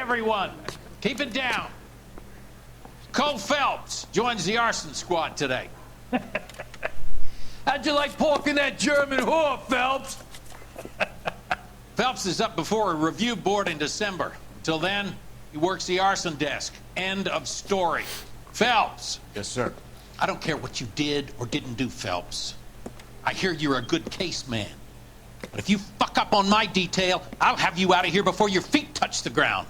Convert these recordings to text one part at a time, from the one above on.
everyone. Keep it down. Cole Phelps joins the arson squad today. How'd you like pork in that German whore, Phelps? Phelps is up before a review board in December. Until then, he works the arson desk. End of story. Phelps. Yes, sir. I don't care what you did or didn't do, Phelps. I hear you're a good case man. But if you fuck up on my detail, I'll have you out of here before your feet touch the ground.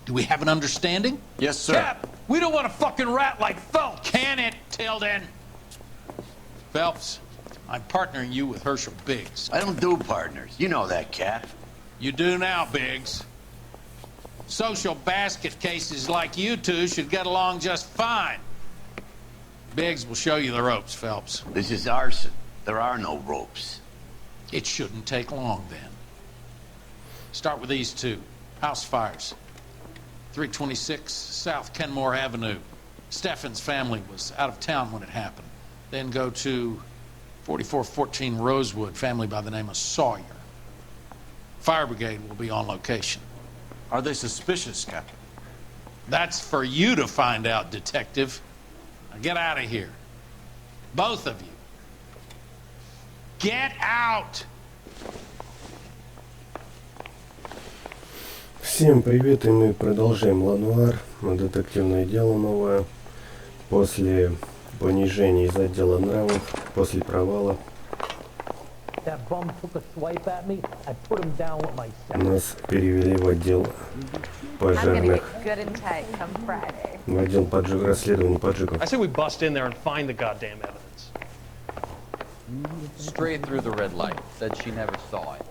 Do we have an understanding? Yes, sir. Cap, we don't want a fucking rat like Phelps. Can it, Tilden? Phelps, I'm partnering you with Herschel Biggs. I don't do partners. You know that, Cap. You do now, Biggs. Social basket cases like you two should get along just fine. Biggs will show you the ropes, Phelps. This is arson. There are no ropes. It shouldn't take long, then. Start with these two. House fires. 326 South Kenmore Avenue. Steffen's family was out of town when it happened. Then go to 4414 Rosewood, family by the name of Sawyer. Fire brigade will be on location. Are they suspicious, Captain? That's for you to find out, Detective. Now get out of here. Both of you. Get out! Всем привет, и мы продолжаем Нуар, детективное дело новое. После понижения из отдела нравов, после провала, нас перевели в отдел пожарных, в отдел расследований поджогов. I say we bust in there and find the goddamn evidence. Straight through the red light. Said she never saw it.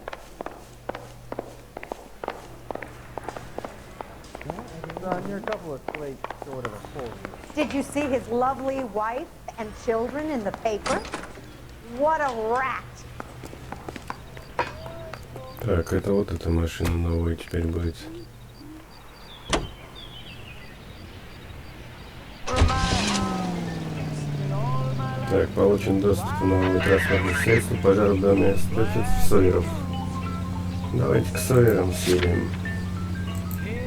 You're a couple of slates short of a full. Did you see his lovely wife and children in the paper? What a rat! Так, это вот эта машина новая теперь будет. Так, получен доступ в новые транспортные средства, пожароданные в Сойеров. Давайте к Сойерам съедем.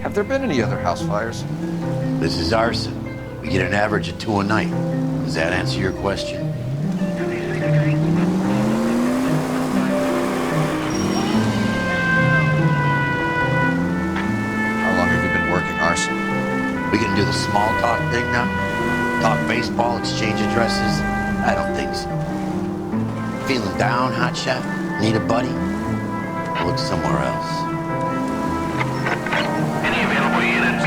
Have there been any other house fires? This is arson. We get an average of 2 a night. Does that answer your question? How long have you been working arson? We can do the small talk thing now? Talk baseball, exchange addresses? I don't think so. Feeling down, hot shot? Need a buddy? Look somewhere else.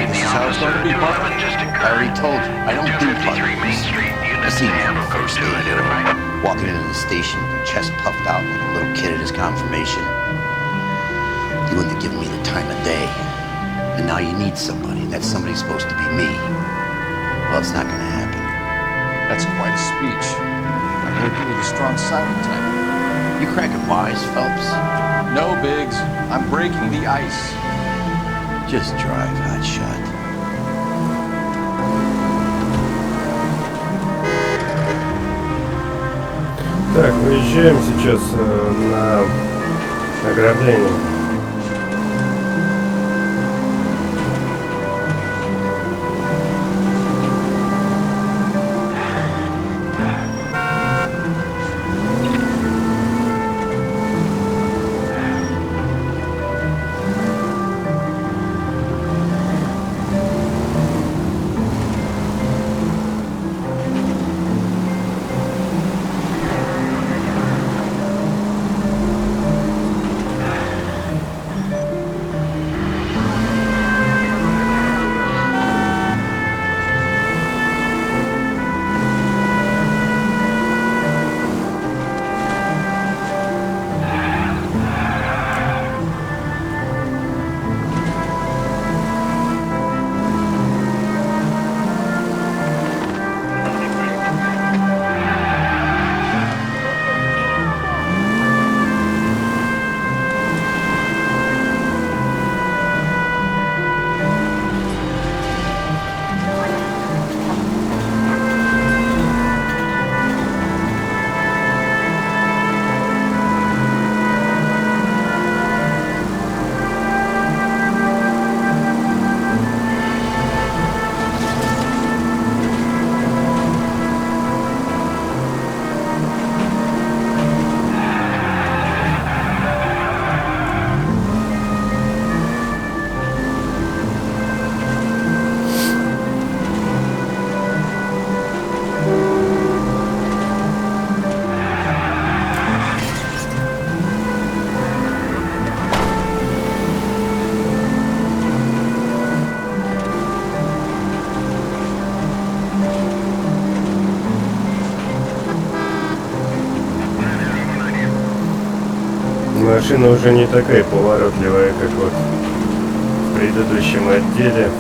This is how it's going to be, Parker. I already told you, I don't do partners. I see you on the first day here, walking into the station, chest puffed out like a little kid at his confirmation. You wouldn't have given me the time of day. And now you need somebody, and that somebody's supposed to be me. Well, it's not going to happen. That's quite a speech. I heard you were the strong silent type. You cracking wise, Phelps? No, Biggs. I'm breaking the ice. Just drive, hotshot. Так, выезжаем сейчас на ограбление. Машина уже не такая поворотливая, как вот в предыдущем отделе.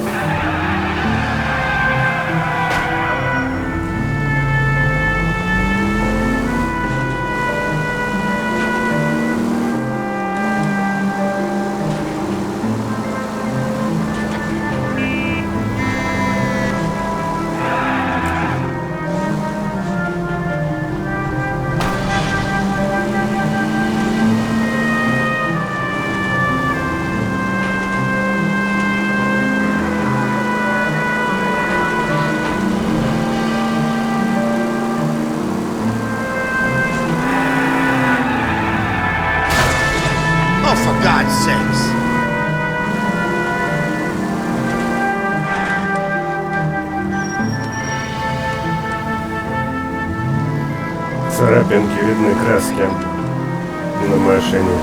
Царапинки видны, краски на машине.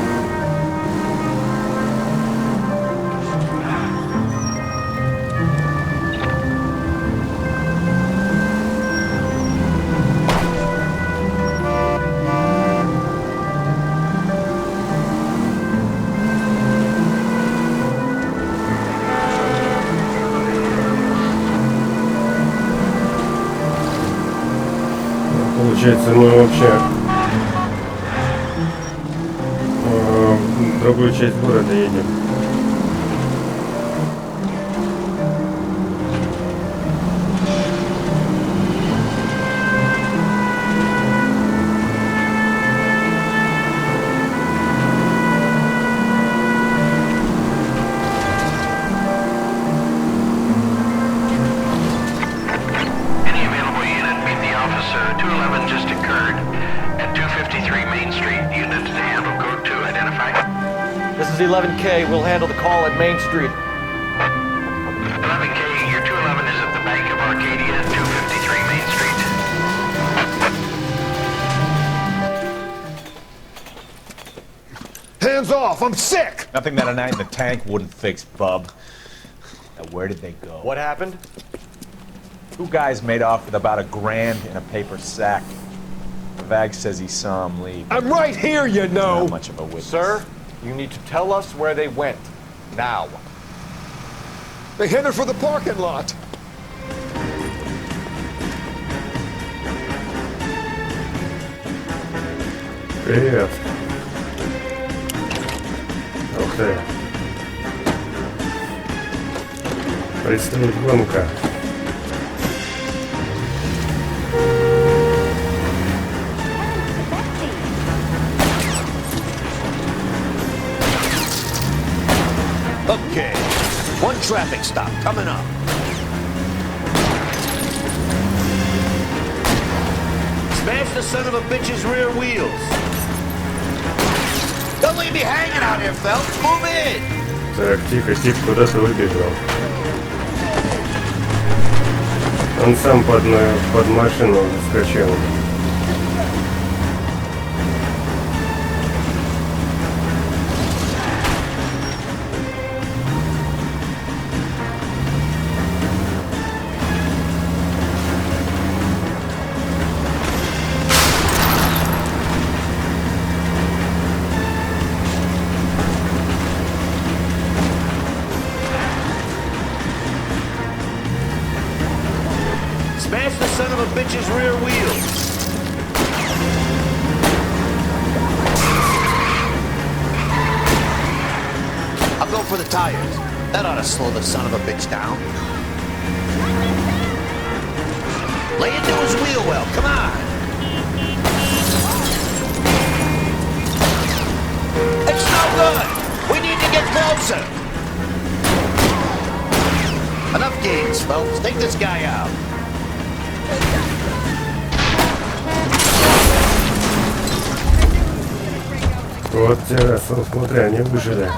Получается, мы вообще в другую часть города едем. This is 11K. We'll handle the call at Main Street. 11K, your 211 is at the Bank of Arcadia, 253 Main Street. Hands off! I'm sick! Nothing that a night in the tank wouldn't fix, bub. Now, where did they go? What happened? Two guys made off with about $1,000 in a paper sack. Vag says he saw him leave. I'm right here, you know! Not much of a witness. Sir, you need to tell us where they went. Now. They headed for the parking lot. Привет. Ух ты. Предстоит гонка. Okay, one traffic stop coming up. Smash the son of a bitch's rear wheels. Don't leave me hanging out here, Phelps. Move in. Так, тихо, тихо, куда-то выбежал. Он сам под машину заскочил. Smash the son of a bitch's rear wheels. I'll go for the tires. That ought to slow the son of a bitch down. Lay into his wheel well, come on. It's no good. We need to get closer. Enough games, folks. Take this guy out. Вот те раз, смотри, они выжили.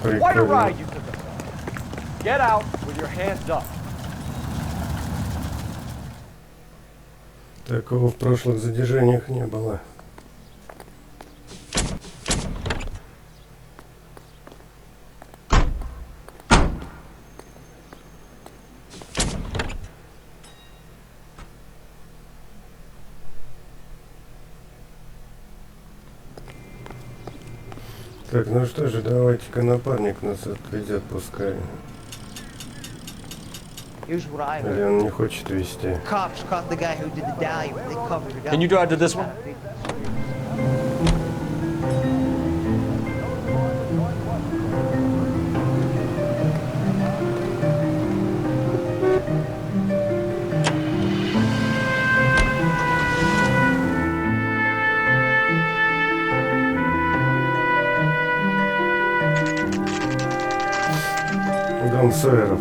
Quite a Прикольно. ride you took us on. Get out with your hands up. Такого в прошлых задержаниях не было. Так, ну что же, давайте-ка напарник нас отведет, пускай. Here's what I Или heard. он не хочет вести. Cops caught the guy who did the dahlia. They covered it up. Can you drive to this one? Дом Сойеров.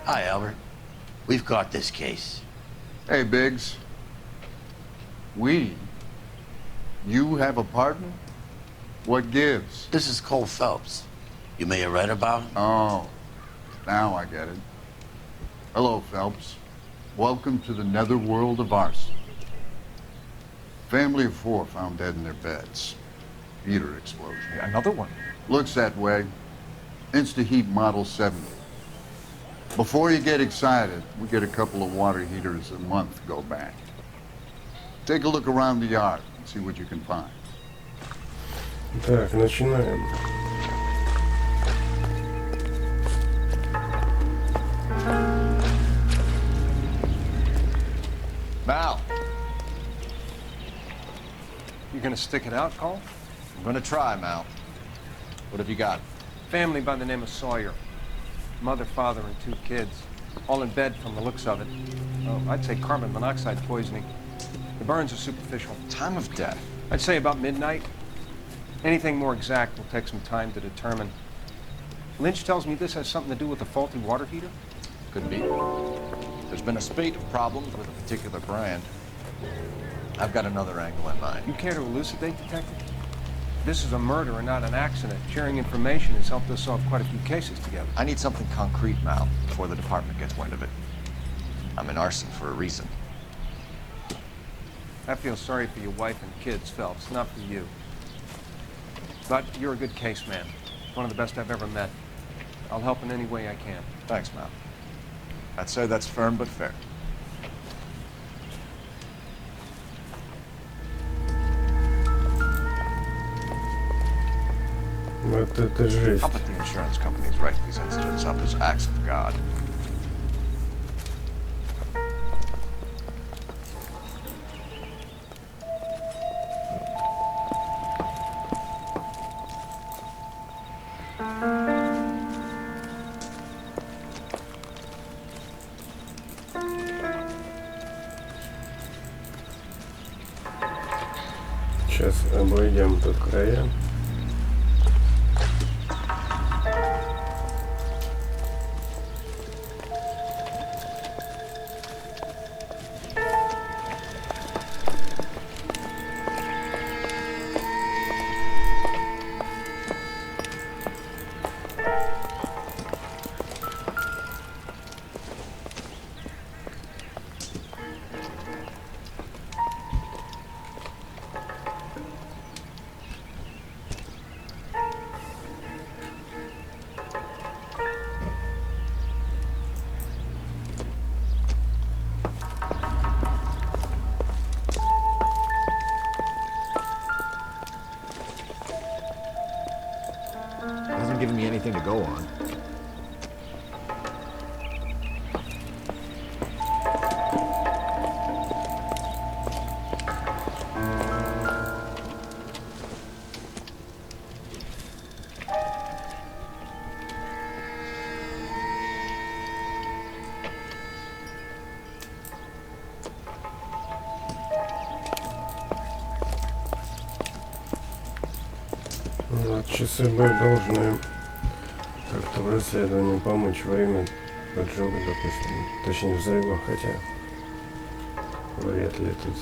Hi, Albert. We've got this case. Hey, Biggs. We? You have a partner? What gives? This is Cole Phelps. You may have read about him. Oh, now I get it. Hello, Phelps. Welcome to the netherworld of arson. Family of 4 found dead in their beds. Heater explosion. Another one. Looks that way. Insta-Heat Model 70. Before you get excited, we get a couple of water heaters a month go back. Take a look around the yard and see what you can find. Так, начинаем. Mal. You gonna stick it out, Cole? I'm gonna try, Mal. What have you got? Family by the name of Sawyer. Mother, father, and 2 kids. All in bed from the looks of it. Oh, I'd say carbon monoxide poisoning. The burns are superficial. Time of death. I'd say about midnight. Anything more exact will take some time to determine. Lynch tells me this has something to do with a faulty water heater. Could be. There's been a spate of problems with a particular brand. I've got another angle in mind. You care to elucidate, Detective? This is a murder and not an accident. Sharing information has helped us solve quite a few cases together. I need something concrete, Mal, before the department gets wind of it. I'm in arson for a reason. I feel sorry for your wife and kids, Phelps, not for you. But you're a good case man. One of the best I've ever met. I'll help in any way I can. Thanks, Mal. I'd say that's firm but fair. Вот это жесть. I'll bet the insurance companies write these incidents up as acts of God. Сейчас обойдем тут края. Hasn't given me anything to go on. Вот, часы Б должны как-то в расследовании помочь во время поджога, допустим, точнее взрыва, хотя вряд ли тут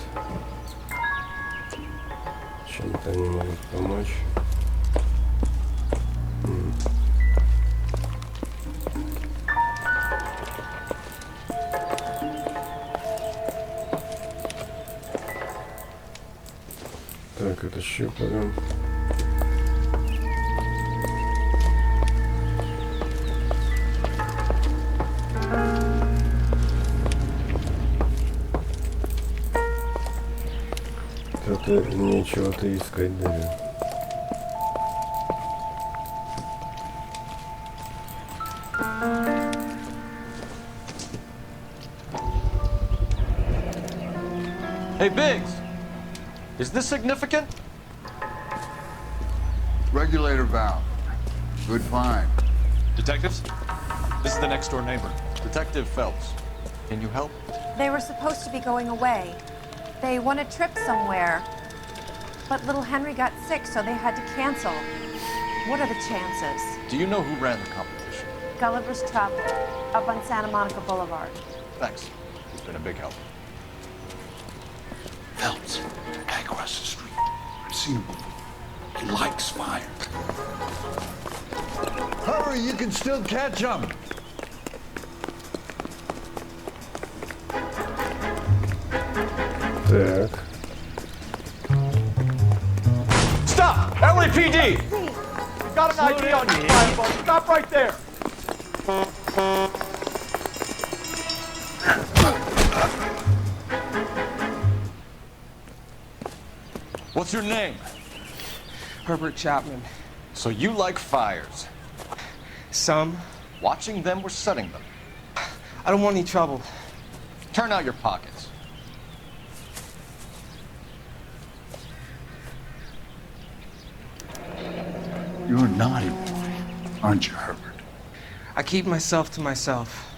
чем-то они могут помочь. Так, это щупаем. чего-то искать даже. Hey, Biggs! Is this significant? Regulator valve. Good find. Detectives? This is the next door neighbor. Detective Phelps. Can you help? They were supposed to be going away. They won a trip somewhere. But little Henry got sick, so they had to cancel. What are the chances? Do you know who ran the competition? Gulliver's Travel, up on Santa Monica Boulevard. Thanks. It's been a big help. Phelps, guy across the street. I've seen him before. He likes fire. Hurry, you can still catch him. Так. Stop! LAPD! We've got an ID on you. Stop right there! What's your name? Herbert Chapman. So you like fires? Some. Watching them or setting them? I don't want any trouble. Turn out your pockets. You're a naughty boy, aren't you, Herbert? I keep myself to myself.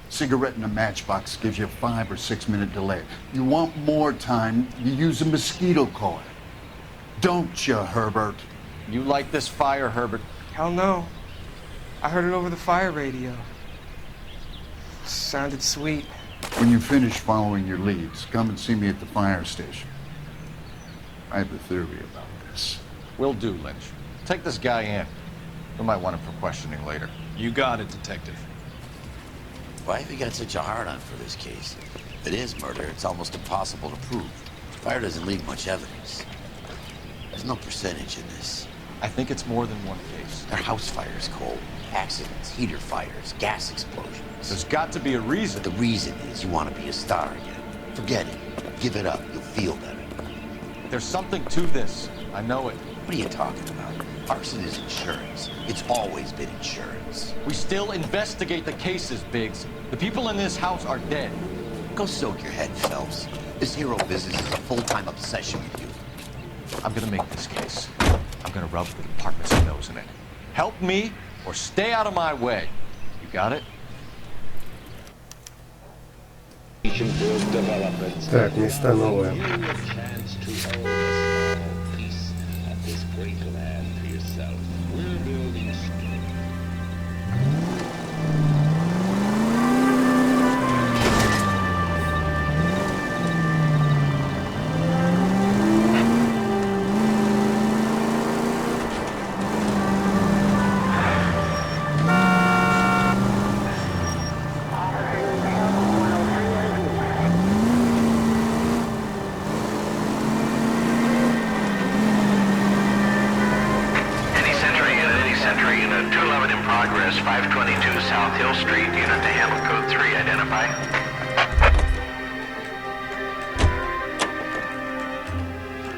Cigarette in a matchbox gives you a 5 or 6 minute delay. You want more time, you use a mosquito coil. Don't you, Herbert? You like this fire, Herbert? Hell no. I heard it over the fire radio. Sounded sweet. When you finish following your leads, come and see me at the fire station. I have a theory about this. Will do, Lynch. Take this guy in. We might want him for questioning later. You got it, Detective. Why have you got such a hard-on for this case? If it is murder, it's almost impossible to prove. Fire doesn't leave much evidence. There's no percentage in this. I think it's more than one case. There are house fires, Cole. Accidents, heater fires, gas explosions. There's got to be a reason. The reason is you want to be a star again. Forget it. Give it up. You'll feel better. There's something to this. I know it. What are you talking about? Arson is insurance. It's always been insurance. We still investigate the cases, Biggs. The people in this house are dead. Go soak your head, Phelps. This hero business is a full-time obsession with you. I'm gonna make this case. I'm gonna rub the department's nose in it. Help me or stay out of my way. You got it? Так, места новые.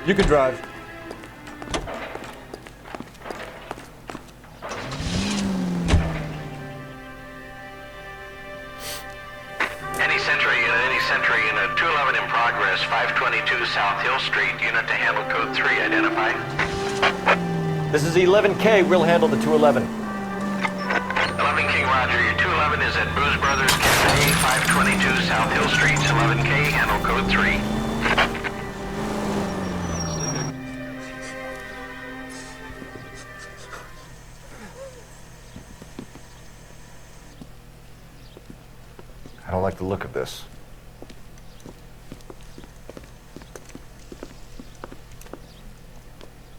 You can drive. Any Sentry in a 211 in progress, 522 South Hill Street, unit to handle code 3, identify. This is 11K, we'll handle the 211. 11 King, roger. Your 211 is at Booze Brothers Cafe, 522 South Hill Street, 11K, handle code 3. I don't like the look of this.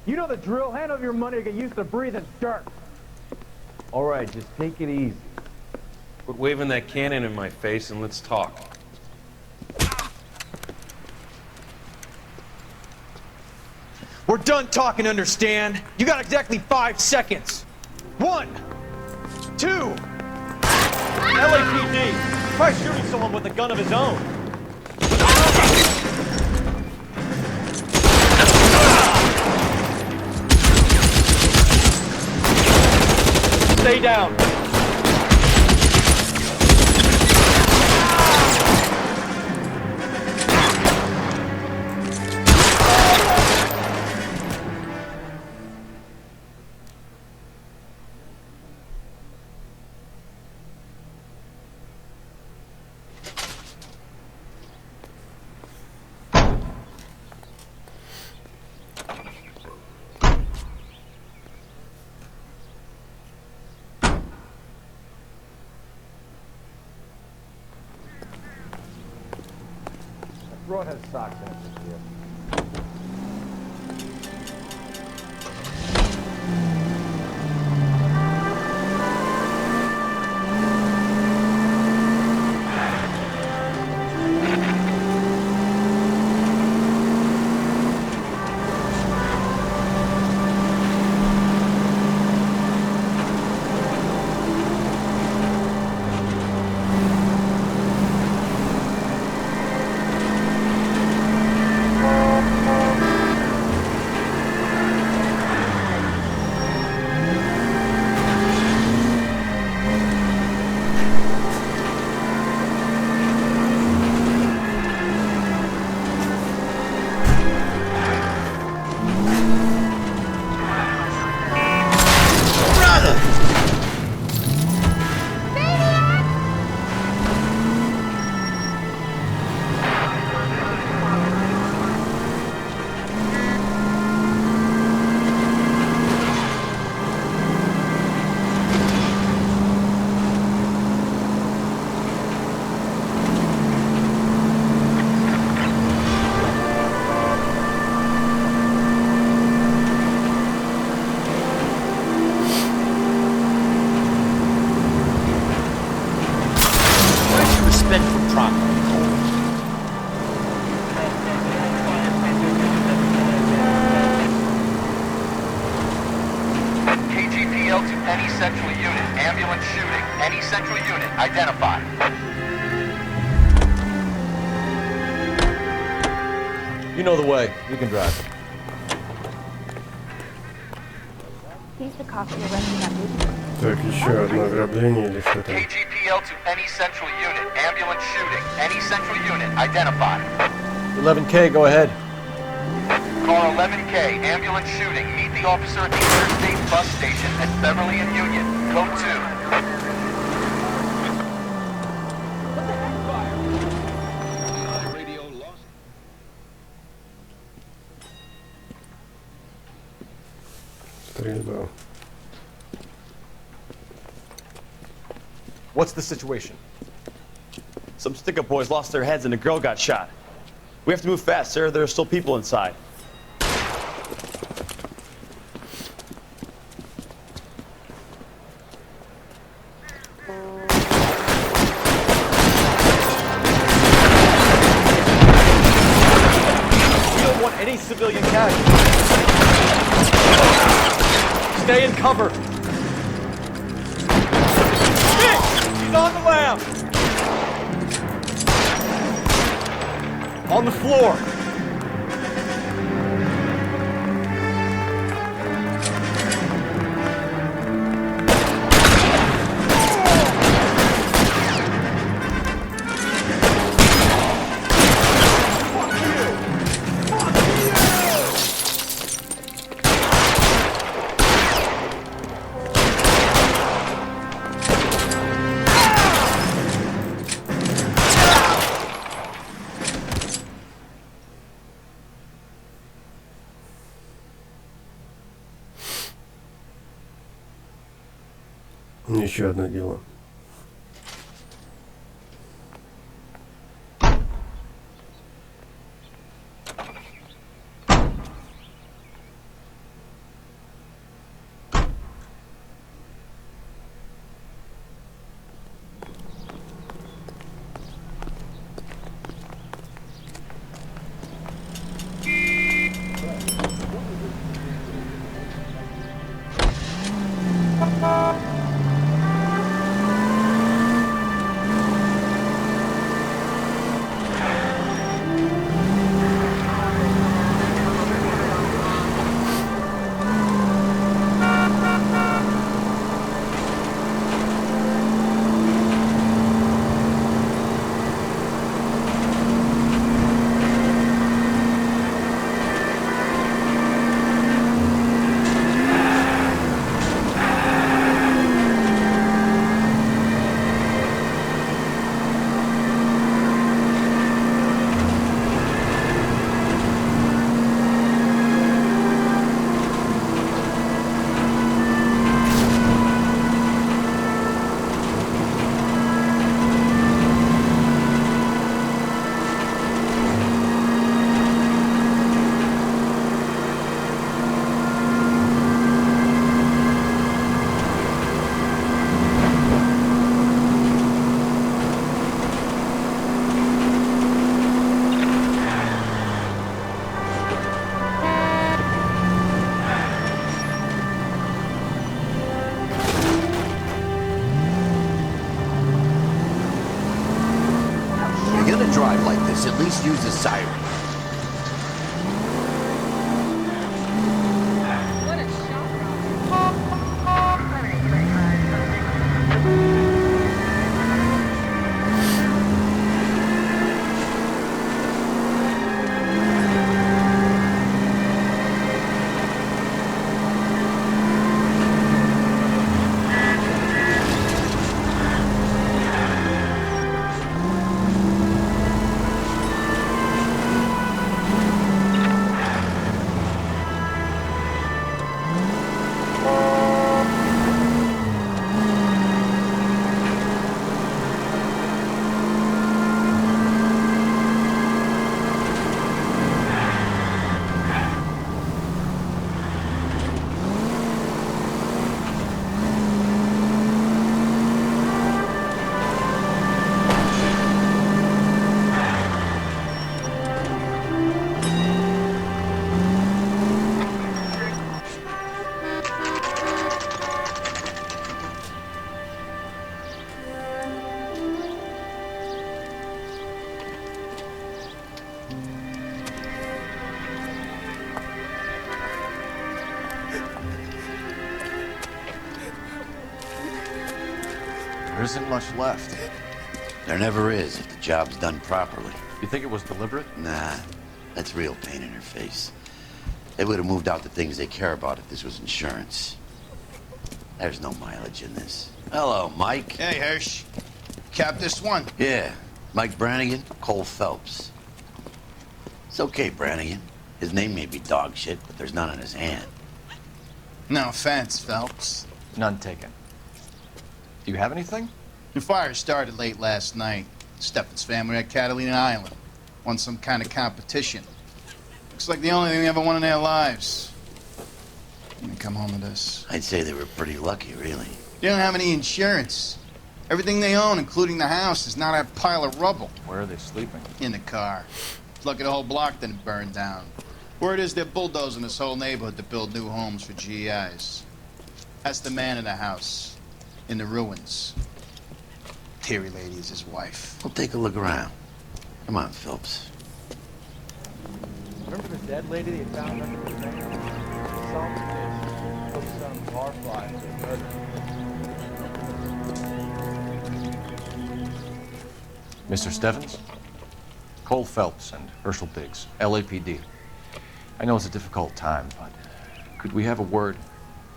You know the drill. Hand over your money to get used to breathing dirt. All right, just take it easy. Quit waving that cannon in my face and let's talk. We're done talking, understand? You got exactly 5 seconds. 1, 2. LAPD. Try shooting someone with a gun of his own. down. Road has socks in it this year. You know the way. You can drive. Так, еще одно ограбление или что там? KGPL to any central unit. Ambulance shooting. Any central unit. Identify. 11K, go ahead. Car 11K. Ambulance shooting. Meet the officer at the Interstate bus station at Beverly and Union. Code 2. Стрельба. What's the situation? Some stick-up boys lost their heads and a girl got shot. We have to move fast, sir. There are still people inside. We don't want any civilian casualties. Stay in cover. He's on the lam. On the floor. Еще одно дело. this. At least use the siren. There isn't much left. There never is if the job's done properly. You think it was deliberate? Nah, that's real pain in her face. They would have moved out the things they care about if this was insurance. There's no mileage in this. Hello, Mike. Hey, Hirsch. Cap this one? Yeah, Mike Brannigan, Cole Phelps. It's okay, Brannigan. His name may be dog shit, but there's none in his hand. No offense, Phelps. None taken. Do you have anything? The fire started late last night. Steffen's family at Catalina Island. Won some kind of competition. Looks like the only thing they ever won in their lives. And they come home to this. I'd say they were pretty lucky, really. They don't have any insurance. Everything they own, including the house, is now that pile of rubble. Where are they sleeping? In the car. Lucky the whole block didn't burn down. Word is they're bulldozing this whole neighborhood to build new homes for GIs. That's the man in the house. In the ruins. Terry lady is his wife. We'll take a look around. Come on, Phelps. Remember the dead lady they found under the bank? Some did. Took some barflies and murdered. Mr. Steffens? Cole Phelps and Herschel Biggs, LAPD. I know it's a difficult time, but could we have a word?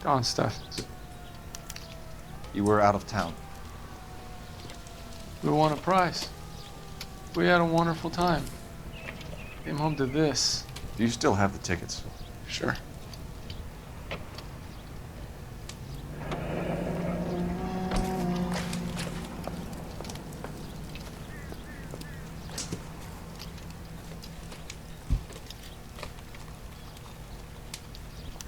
Don Steffens. You were out of town. We won a prize. We had a wonderful time. Came home to this. Do you still have the tickets? Sure.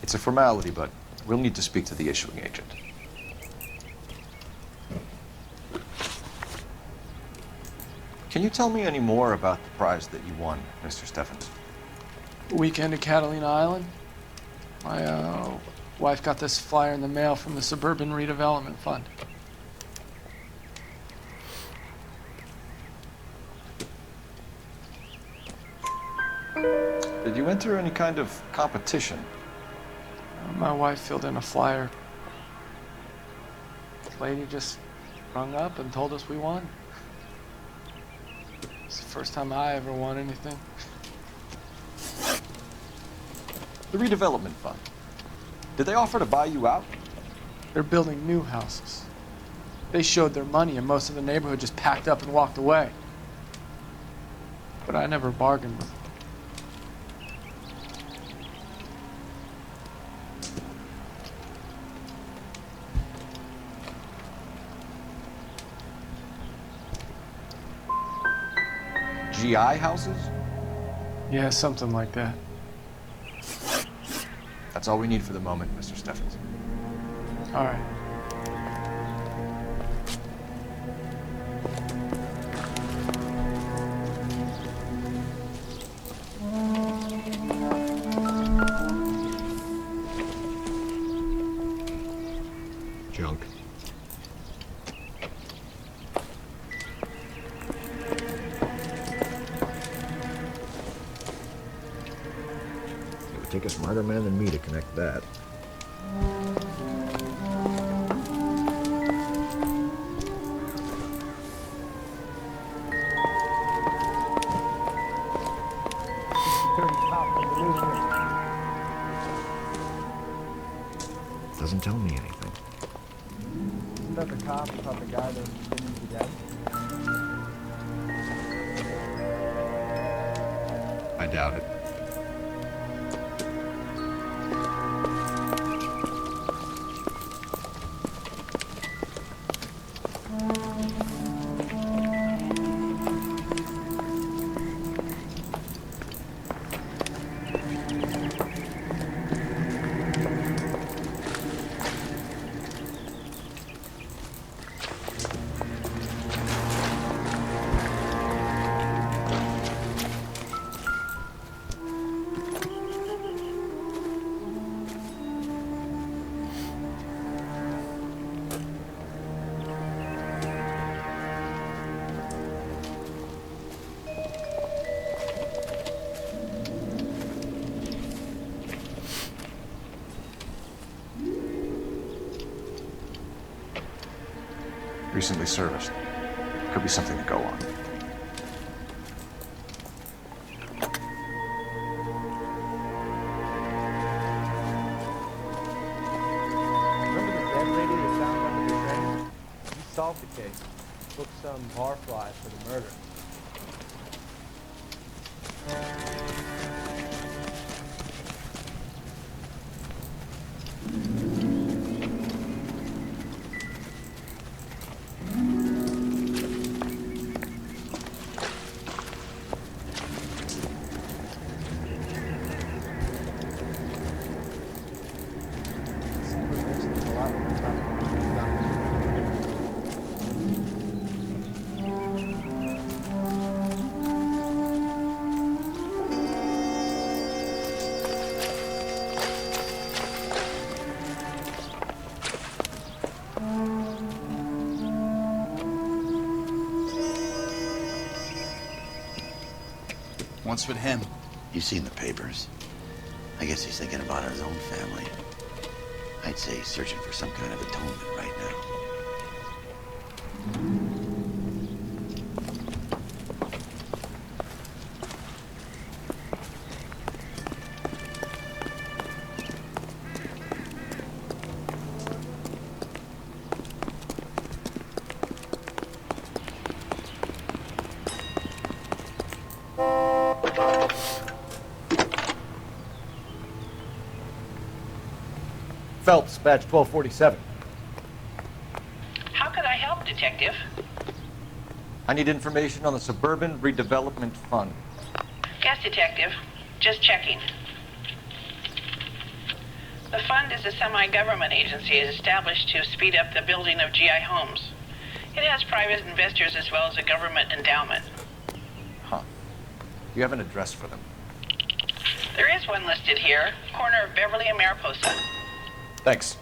It's a formality, but we'll need to speak to the issuing agent. Can you tell me any more about the prize that you won, Mr. Steffens? Weekend at Catalina Island. My wife got this flyer in the mail from the Suburban Redevelopment Fund. Did you enter any kind of competition? My wife filled in a flyer. The lady just rung up and told us we won. It's the first time I ever won anything. The redevelopment fund. Did they offer to buy you out? They're building new houses. They showed their money and most of the neighborhood just packed up and walked away. But I never bargained with them. GI houses? Yeah, something like that. That's all we need for the moment, Mr. Steffens. All right. Junk. Take a smarter man than me to connect that. Doesn't tell me anything. Isn't that the cop who caught the guy that was pretending to be dead? I doubt it. Recently serviced. Could be something to go on. Remember the dead lady that found under the train? He solved the case. Booked some barfly for the murder. What's with him? You've seen the papers. I guess he's thinking about his own family. I'd say he's searching for some kind of atonement right now. Phelps, badge 1247. How could I help, Detective? I need information on the Suburban Redevelopment Fund. Yes, Detective. Just checking. The fund is a semi-government agency established to speed up the building of GI homes. It has private investors as well as a government endowment. Huh. Do you have an address for them? There is one listed here, corner of Beverly and Mariposa. Thanks.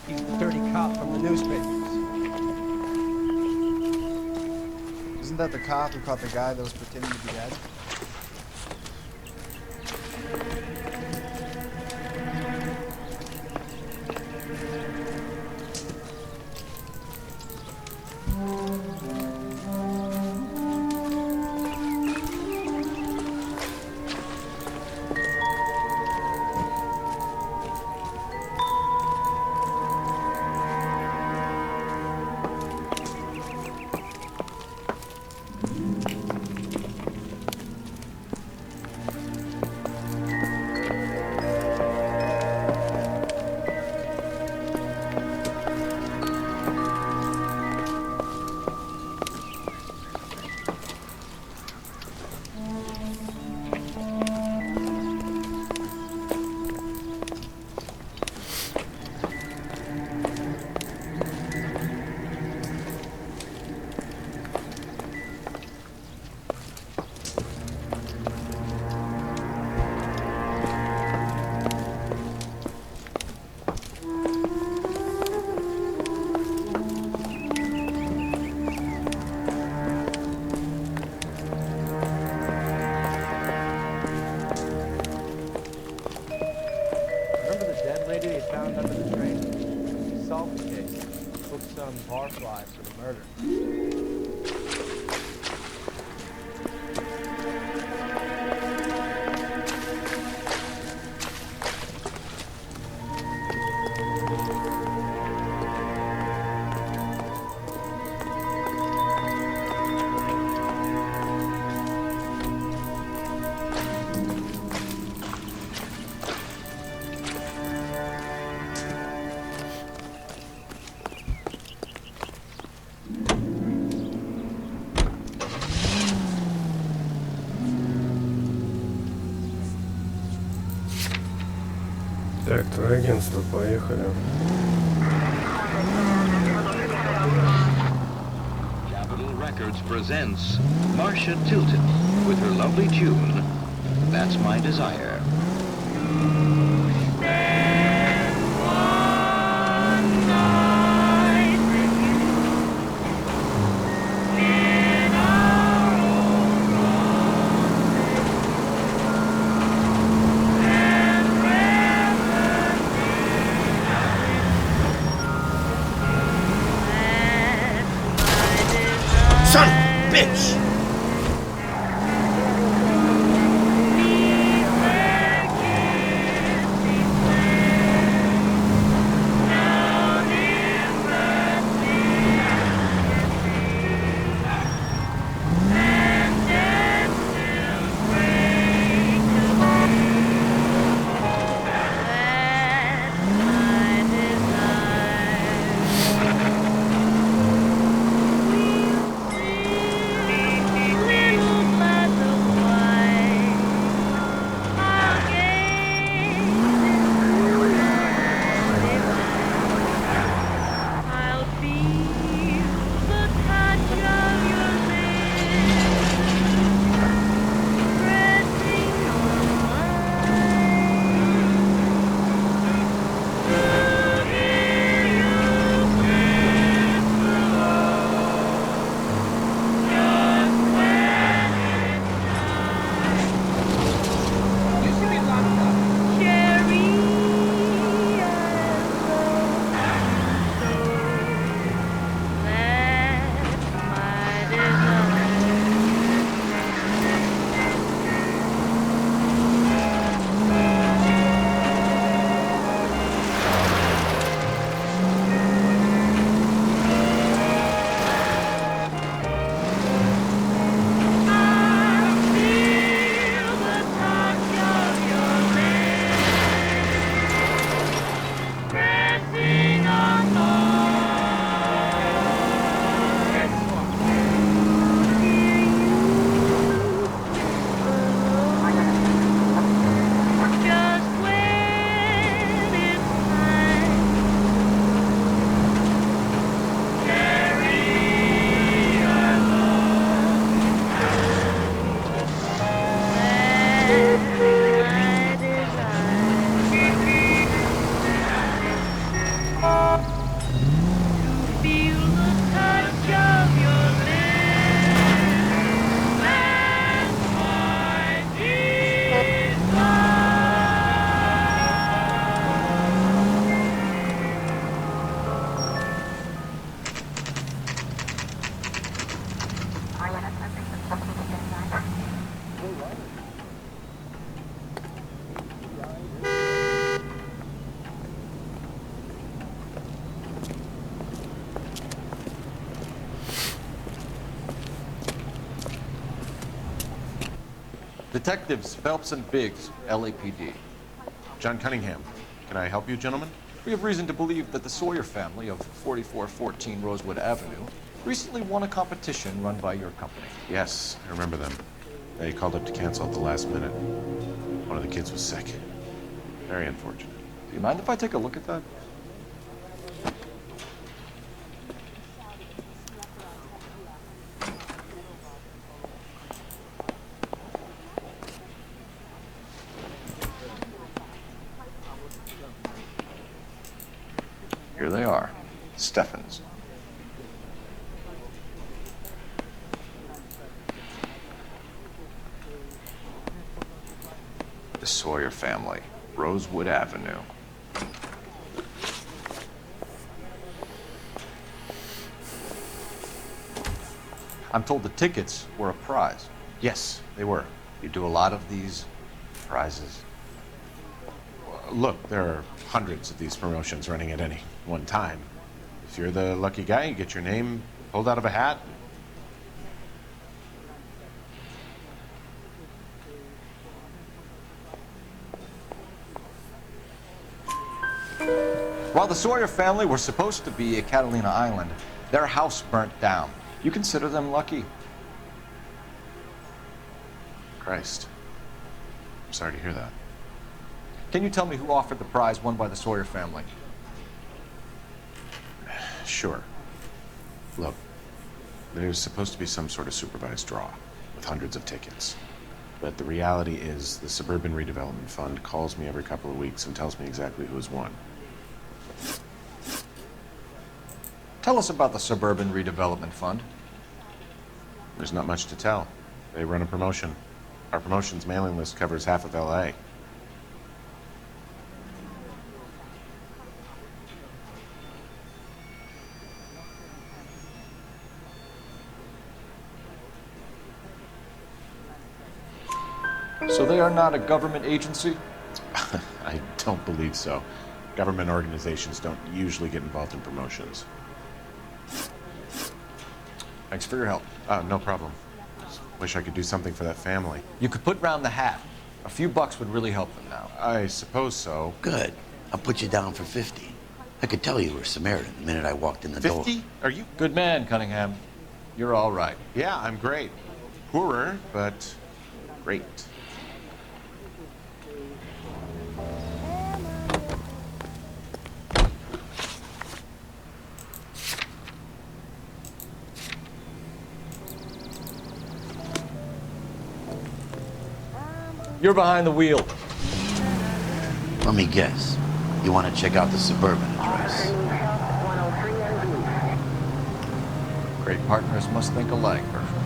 He's the dirty cop from the newspapers. Isn't that the cop who caught the guy that was pretending to be dead? some barfly for the murder. Так, турагентство, поехали. Capitol Records presents Marcia Tilton with her lovely tune, That's My Desire. Son of a bitch! Detectives Phelps and Biggs, LAPD. John Cunningham. Can I help you, gentlemen? We have reason to believe that the Sawyer family of 4414 Rosewood Avenue recently won a competition run by your company. Yes, I remember them. They called up to cancel at the last minute. One of the kids was sick. Very unfortunate. Do you mind if I take a look at that? Here they are. Steffens. The Sawyer family, Rosewood Avenue. I'm told the tickets were a prize. Yes, they were. You do a lot of these prizes. Look, there are hundreds of these promotions running at any one time. If you're the lucky guy, you get your name pulled out of a hat. While the Sawyer family were supposed to be at Catalina Island, their house burnt down. You consider them lucky? Christ. I'm sorry to hear that. Can you tell me who offered the prize won by the Sawyer family? Sure. Look, there's supposed to be some sort of supervised draw with hundreds of tickets. But the reality is the Suburban Redevelopment Fund calls me every couple of weeks and tells me exactly who has won. Tell us about the Suburban Redevelopment Fund. There's not much to tell. They run a promotion. Our promotion's mailing list covers half of LA. So they are not a government agency? I don't believe so. Government organizations don't usually get involved in promotions. Thanks for your help. No problem. Just wish I could do something for that family. You could put round the hat. A few bucks would really help them now. I suppose so. Good. I'll put you down for 50. I could tell you were Samaritan the minute I walked in the door. 50? Are you? Good man, Cunningham. You're all right. Yeah, I'm great. Poorer, but great. You're behind the wheel. Let me guess. You want to check out the Suburban address? Great partners must think alike, Herschel.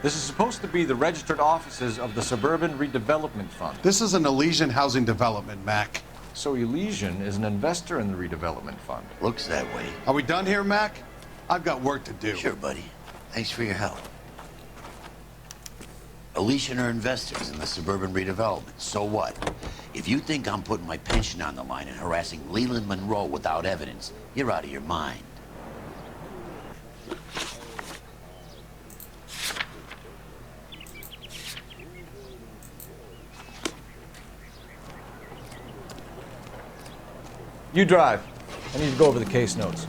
This is supposed to be the registered offices of the Suburban Redevelopment Fund. This is an Elysian housing development, Mac. So Elysian is an investor in the redevelopment fund. Looks that way. Are we done here, Mac? I've got work to do. Sure, buddy. Thanks for your help. Elysian are investors in the Suburban Redevelopment. So what? If you think I'm putting my pension on the line and harassing Leland Monroe without evidence, you're out of your mind. You drive. I need to go over the case notes.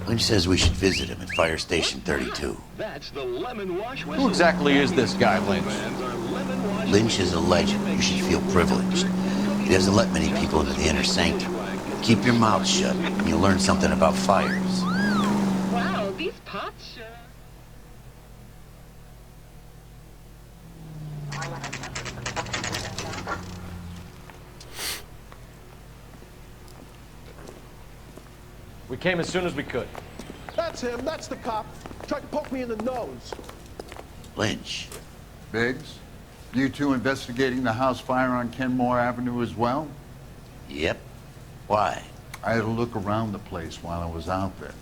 Lynch says we should visit him at Fire Station 32. That's the lemon wash. Who exactly is this guy, Lynch? Lynch is a legend. You should feel privileged. He doesn't let many people into the inner sanctum. Keep your mouth shut, and you'll learn something about fires. Wow, these pots sure. We came as soon as we could. That's him. That's the cop. Tried to poke me in the nose. Lynch. Biggs, you two investigating the house fire on Kenmore Avenue as well? Yep. Why? I had a look around the place while I was out there.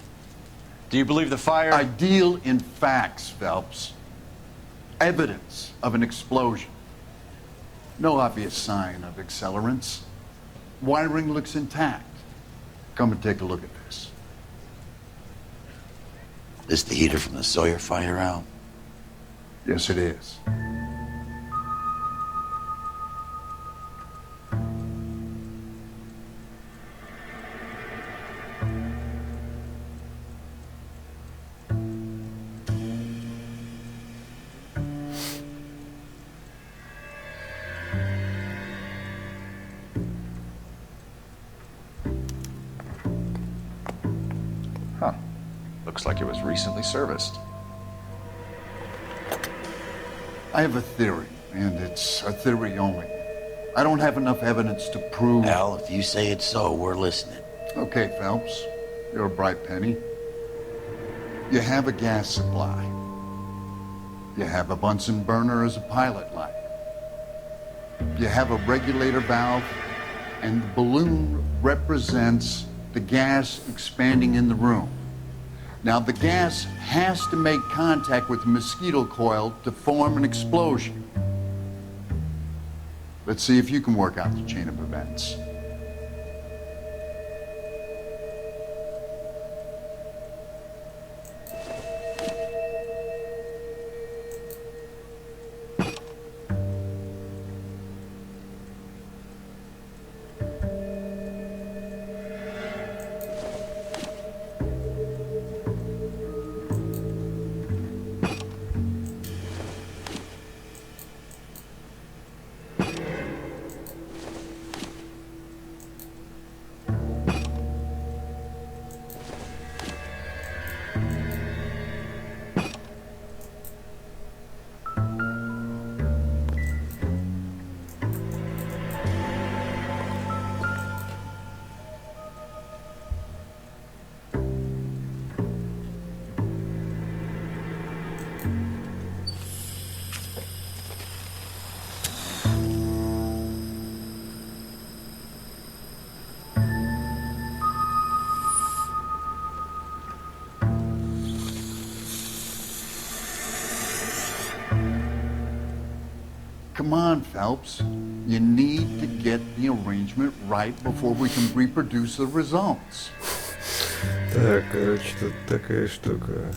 Do you believe the fire? I deal in facts, Phelps. Evidence of an explosion. No obvious sign of accelerants. Wiring looks intact. Come and take a look at this. This the heater from the Sawyer fire, Al? Yes, it is. Huh. Looks like it was recently serviced. I have a theory, and it's a theory only. I don't have enough evidence to prove... Al, if you say it's so, we're listening. Okay, Phelps. You're a bright penny. You have a gas supply. You have a Bunsen burner as a pilot light. You have a regulator valve, and the balloon represents the gas expanding in the room. Now, the gas has to make contact with the mosquito coil to form an explosion. Let's see if you can work out the chain of events. Come on, Phelps. You need to get the arrangement right before we can reproduce the results. Так, короче, тут такая штука.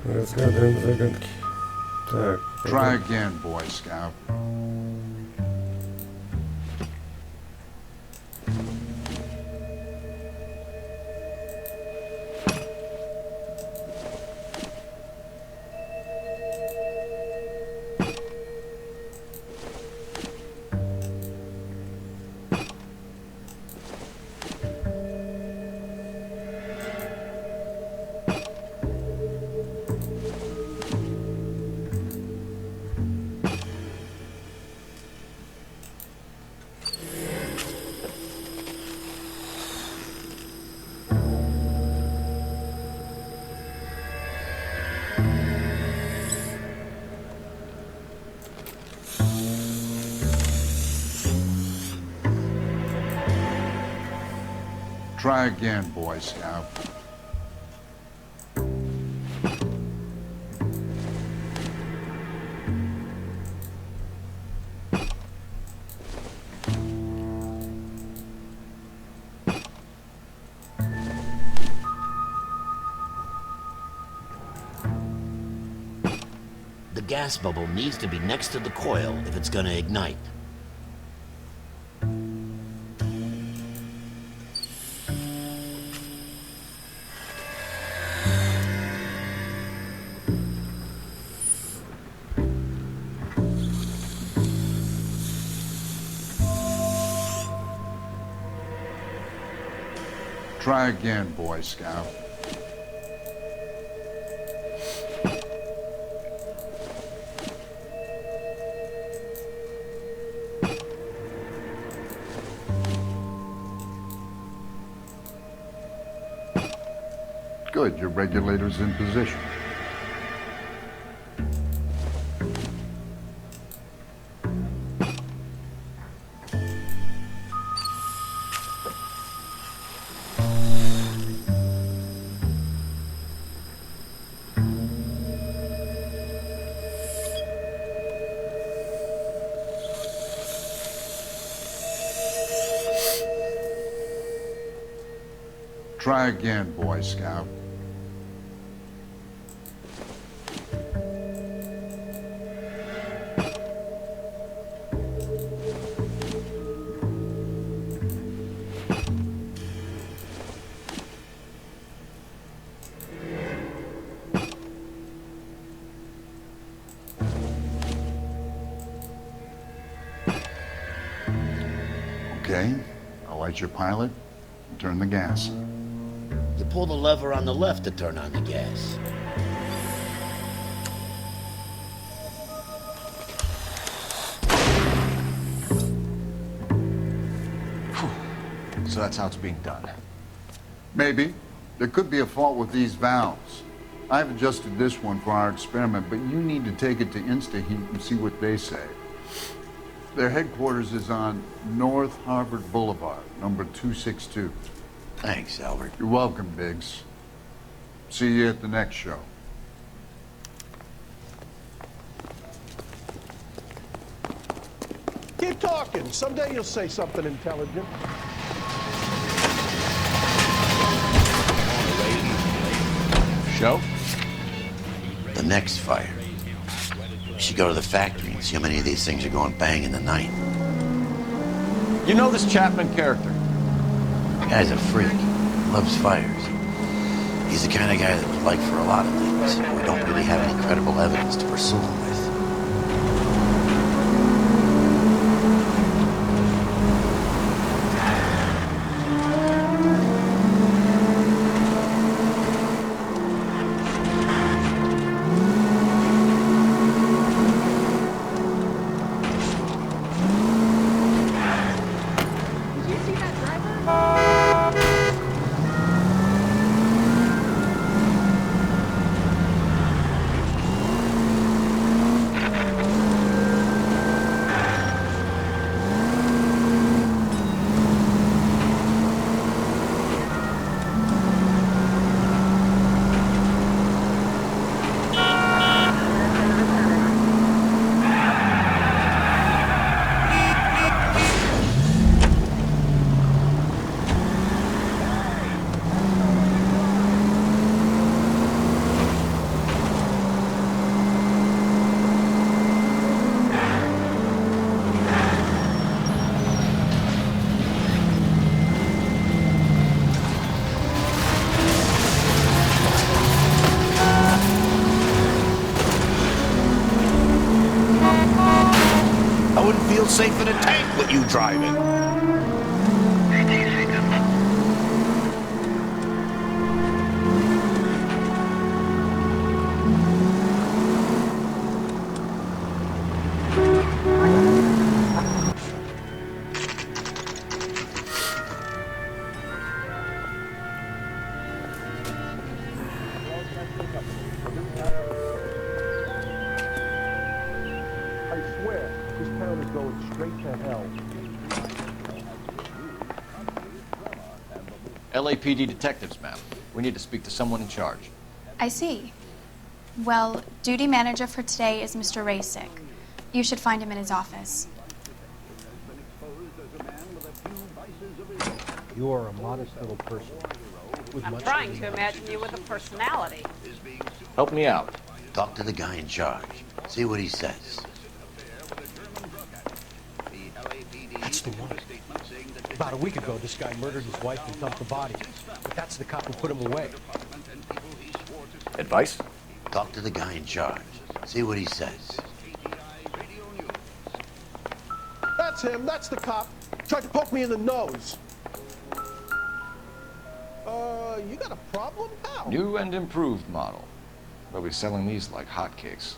Разгадываем загадки. Так. Try again, Boy Scout. Try again, Boy Scout. The gas bubble needs to be next to the coil if it's gonna ignite. Try again, Boy Scout. Good, your regulator's in position. Try again, Boy Scout. Light your pilot and turn the gas. You pull the lever on the left to turn on the gas. So that's how it's being done. Maybe. There could be a fault with these valves. I've adjusted this one for our experiment, but you need to take it to InstaHeat and see what they say. Their headquarters is on North Harvard Boulevard, number 262. Thanks, Albert. You're welcome, Biggs. See you at the next show. Keep talking. Someday you'll say something intelligent. Show? The next fire. We should go to the factory and see how many of these things are going bang in the night. You know this Chapman character? The guy's a freak. He loves fires. He's the kind of guy that would like for a lot of things, but we don't really have any credible evidence to pursue him with. Safe in a tank with you driving. I swear, this town is going straight to hell. LAPD detectives, ma'am. We need to speak to someone in charge. I see. Well, duty manager for today is Mr. Rasick. You should find him in his office. You are a modest little person. I'm trying to imagine you with a personality. Help me out. Talk to the guy in charge. See what he says. That's the one. About a week ago, this guy murdered his wife and dumped the body. But that's the cop who put him away. Advice? Talk to the guy in charge. See what he says. That's him. That's the cop. Tried to poke me in the nose. You got a problem, pal? New and improved model. They'll be selling these like hotcakes.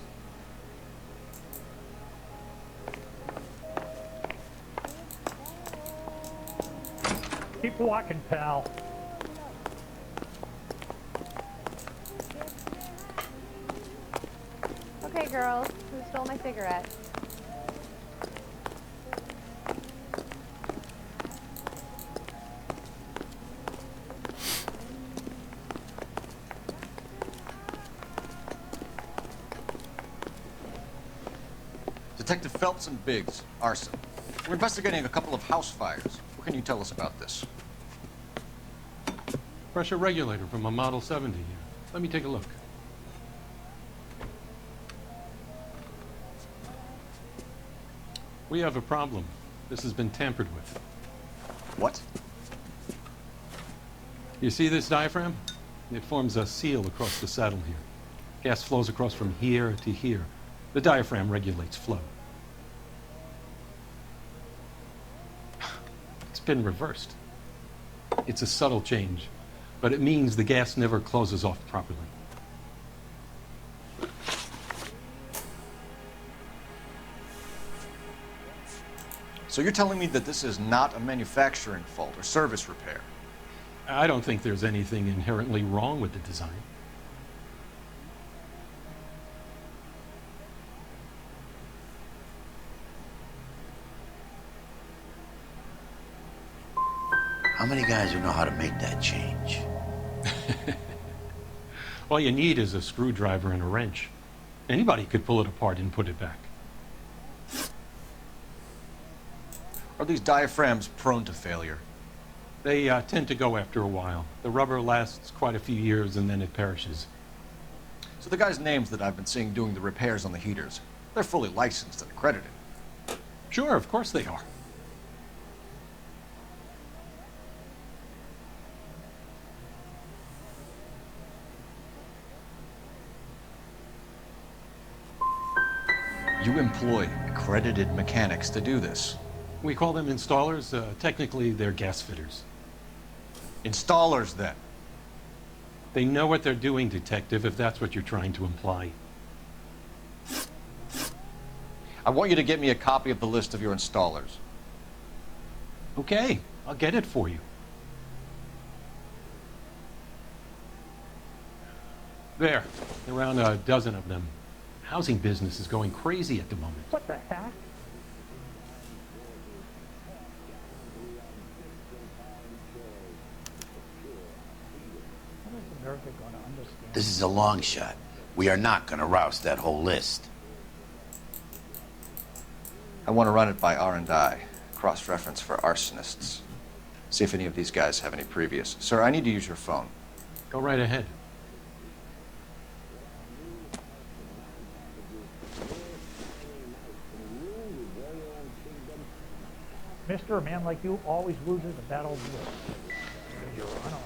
Keep walking, pal. Okay, girls, who stole my cigarette? Detective Phelps and Biggs, arson. We're investigating a couple of house fires. What can you tell us about this? Pressure regulator from a Model 70 here. Let me take a look. We have a problem. This has been tampered with. What? You see this diaphragm? It forms a seal across the saddle here. Gas flows across from here to here. The diaphragm regulates flow. It's been reversed. It's a subtle change, but it means the gas never closes off properly. So you're telling me that this is not a manufacturing fault or service repair? I don't think there's anything inherently wrong with the design. How many guys would know how to make that change? All you need is a screwdriver and a wrench. Anybody could pull it apart and put it back. Are these diaphragms prone to failure? They tend to go after a while. The rubber lasts quite a few years and then it perishes. So the guys' names that I've been seeing doing the repairs on the heaters, they're fully licensed and accredited. Sure, of course they are. You employ accredited mechanics to do this. We call them installers. Technically, they're gas fitters. Installers, then? They know what they're doing, Detective, if that's what you're trying to imply. I want you to get me a copy of the list of your installers. Okay, I'll get it for you. There, around a dozen of them. Housing business is going crazy at the moment. What the heck? This is a long shot. We are not going to rouse that whole list. I want to run it by R&I, cross-reference for arsonists. See if any of these guys have any previous. Sir, I need to use your phone. Go right ahead. Mister, a man like you always loses a battle of the will. You're unarmed.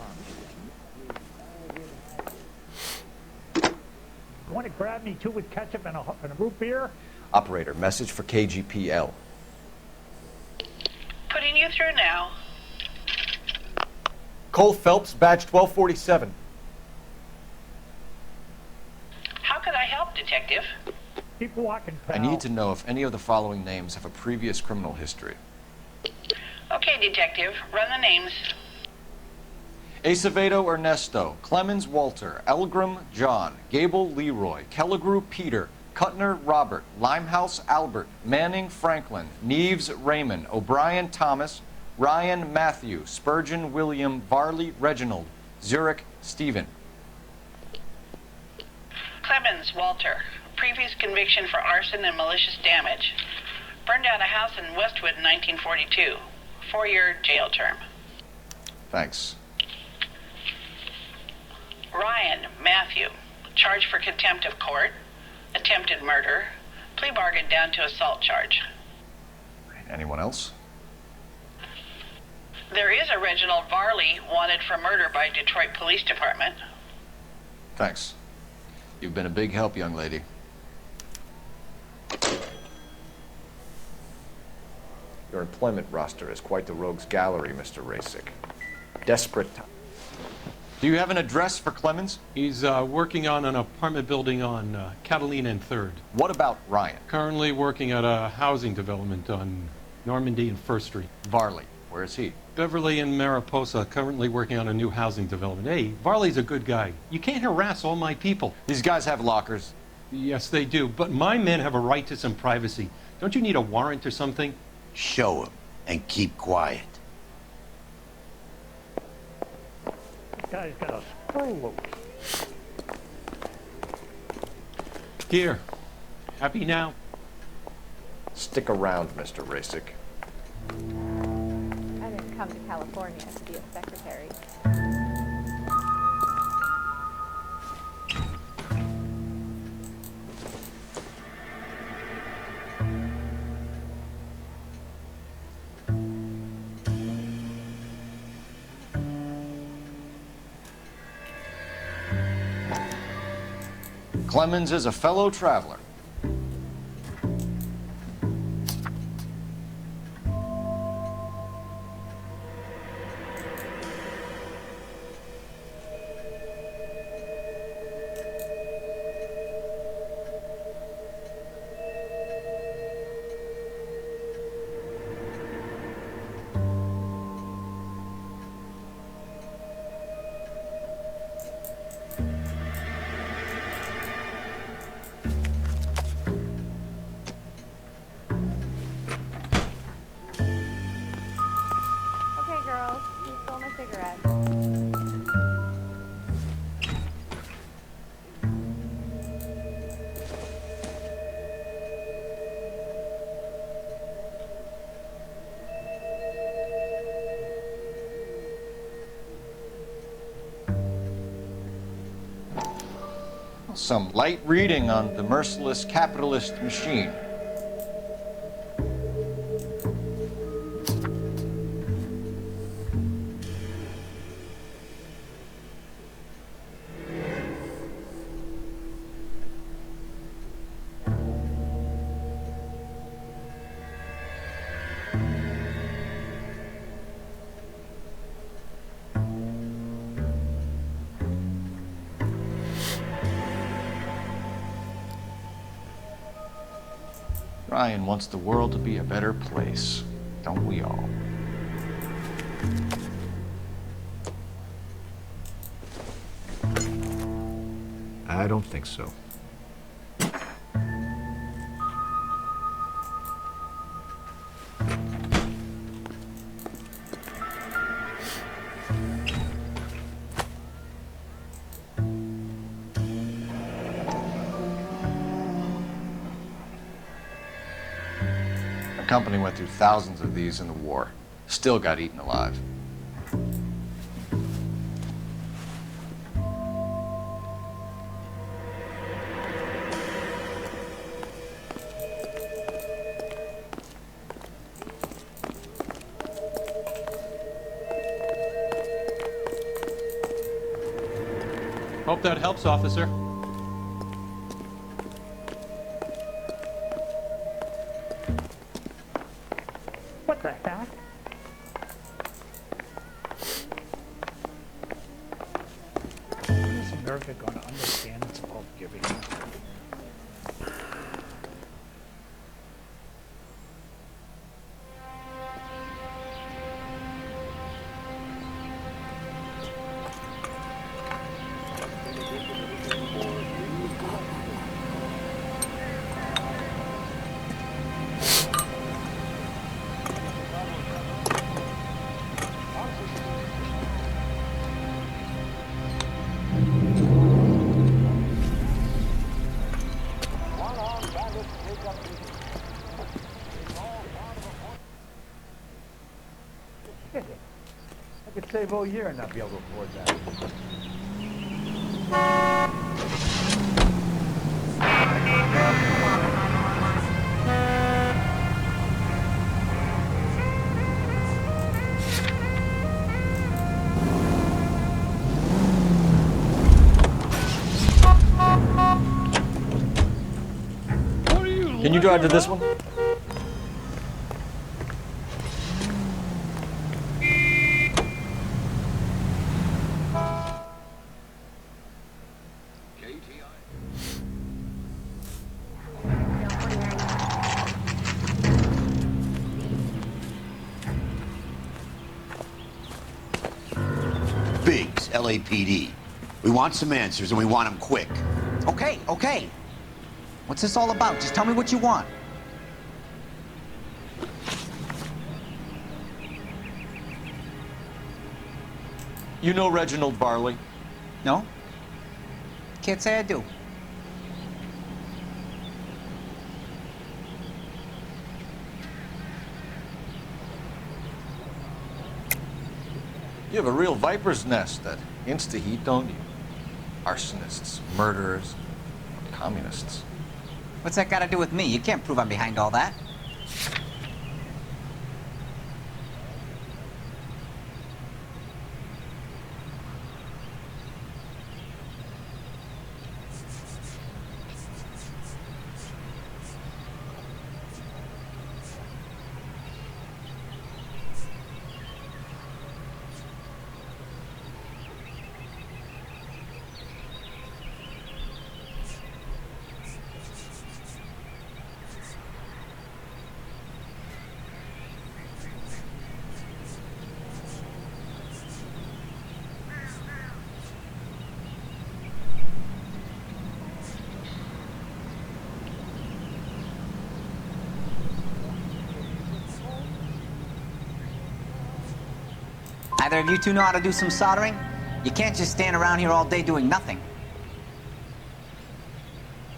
You want to grab me too with ketchup and a root beer? Operator, message for KGPL. Putting you through now. Cole Phelps, badge 1247. How could I help, Detective? Keep walking, pal. I need to know if any of the following names have a previous criminal history. Okay, Detective, run the names. Acevedo Ernesto, Clemens Walter, Elgram John, Gable Leroy, Kelligrew Peter, Kuttner Robert, Limehouse Albert, Manning Franklin, Neves Raymond, O'Brien Thomas, Ryan Matthew, Spurgeon William, Varley Reginald, Zurich Stephen. Clemens Walter, previous conviction for arson and malicious damage. Burned down a house in Westwood in 1942. 4-year jail term. Thanks. Ryan Matthew, charged for contempt of court, attempted murder, plea bargain down to assault charge. Anyone else? There is a Reginald Varley wanted for murder by Detroit Police Department. Thanks. You've been a big help, young lady. Your employment roster is quite the rogues gallery, Mr. Rasick. Desperate time. Do you have an address for Clemens? He's working on an apartment building on Catalina and 3rd. What about Ryan? Currently working at a housing development on Normandy and 1st Street. Varley, where is he? Beverly and Mariposa, currently working on a new housing development. Hey, Varley's a good guy. You can't harass all my people. These guys have lockers. Yes, they do, but my men have a right to some privacy. Don't you need a warrant or something? Show him and keep quiet. This guy's got a screw loose. Here. Happy now? Stick around, Mr. Rasick. I didn't come to California to be a secretary. Clemens is a fellow traveler. some light reading on the merciless capitalist machine. Ryan wants the world to be a better place, don't we all? I don't think so. The company went through thousands of these in the war. Still got eaten alive. Hope that helps, officer. What the heck? Is America going to understand it's about giving? I could save all year and not be able to afford that. Can you drive to this one? Biggs, LAPD. We want some answers, and we want them quick. Okay, okay. What's this all about? Just tell me what you want. You know Reginald Barley? No? Can't say I do. You have a real viper's nest that insta-heat, don't you? Arsonists, murderers, communists. What's that got to do with me? You can't prove I'm behind all that. Either of you two know how to do some soldering? You can't just stand around here all day doing nothing.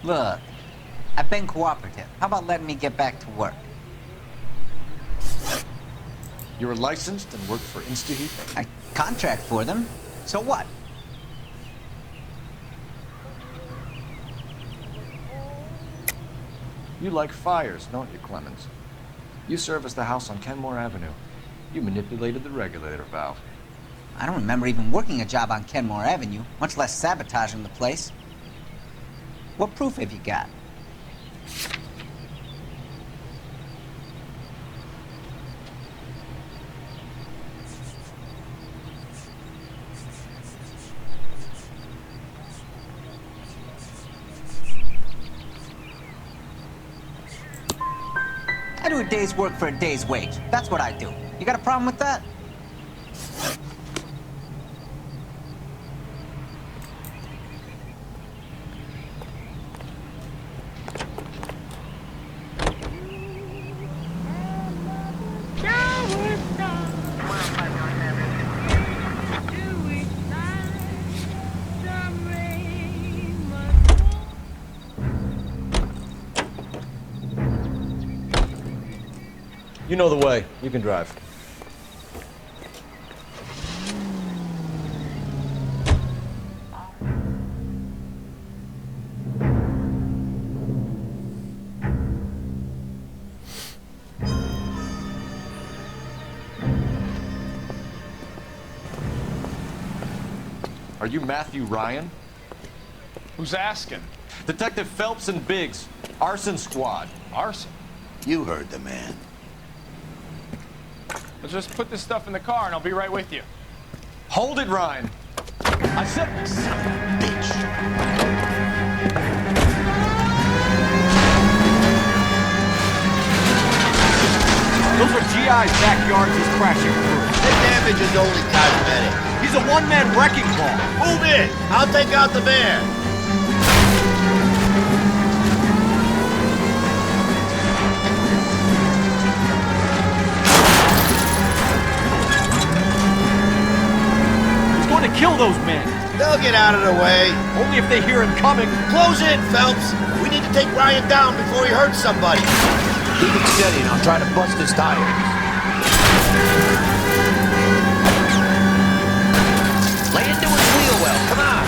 Look, I've been cooperative. How about letting me get back to work? You're licensed and work for InstaHeat? I contract for them. So what? You like fires, don't you, Clemens? You serviced the house on Kenmore Avenue. You manipulated the regulator valve. I don't remember even working a job on Kenmore Avenue, much less sabotaging the place. What proof have you got? I do a day's work for a day's wage. That's what I do. You got a problem with that? You know the way. You can drive. Are you Matthew Ryan? Who's asking? Detective Phelps and Biggs. Arson squad. Arson? You heard the man. Let's just put this stuff in the car and I'll be right with you. Hold it, Ryan. I said... Son of a bitch. Those are GI's backyards he's crashing through. The damage is only cosmetic. He's a one-man wrecking ball. Move in. I'll take out the van. To kill those men. They'll get out of the way. Only if they hear him coming. Close in, Phelps. We need to take Ryan down before he hurts somebody. Keep it steady and I'll try to bust his tires. Lay into his wheel well. Come on.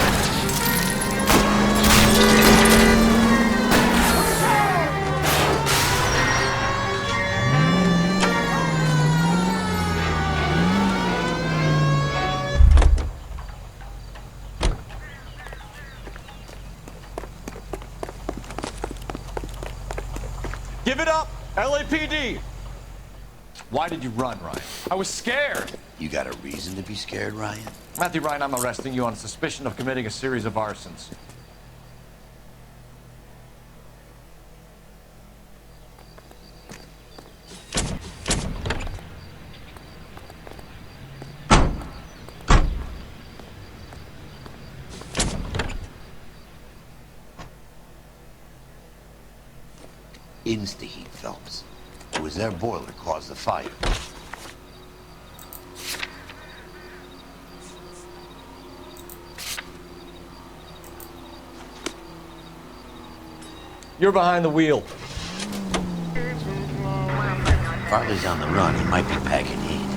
Give it up! LAPD! Why did you run, Ryan? I was scared. You got a reason to be scared, Ryan? Matthew Ryan, I'm arresting you on suspicion of committing a series of arsons. Insta-heat, Phelps. It was their boiler caused the fire. You're behind the wheel. Farley's on the run. He might be packing heat.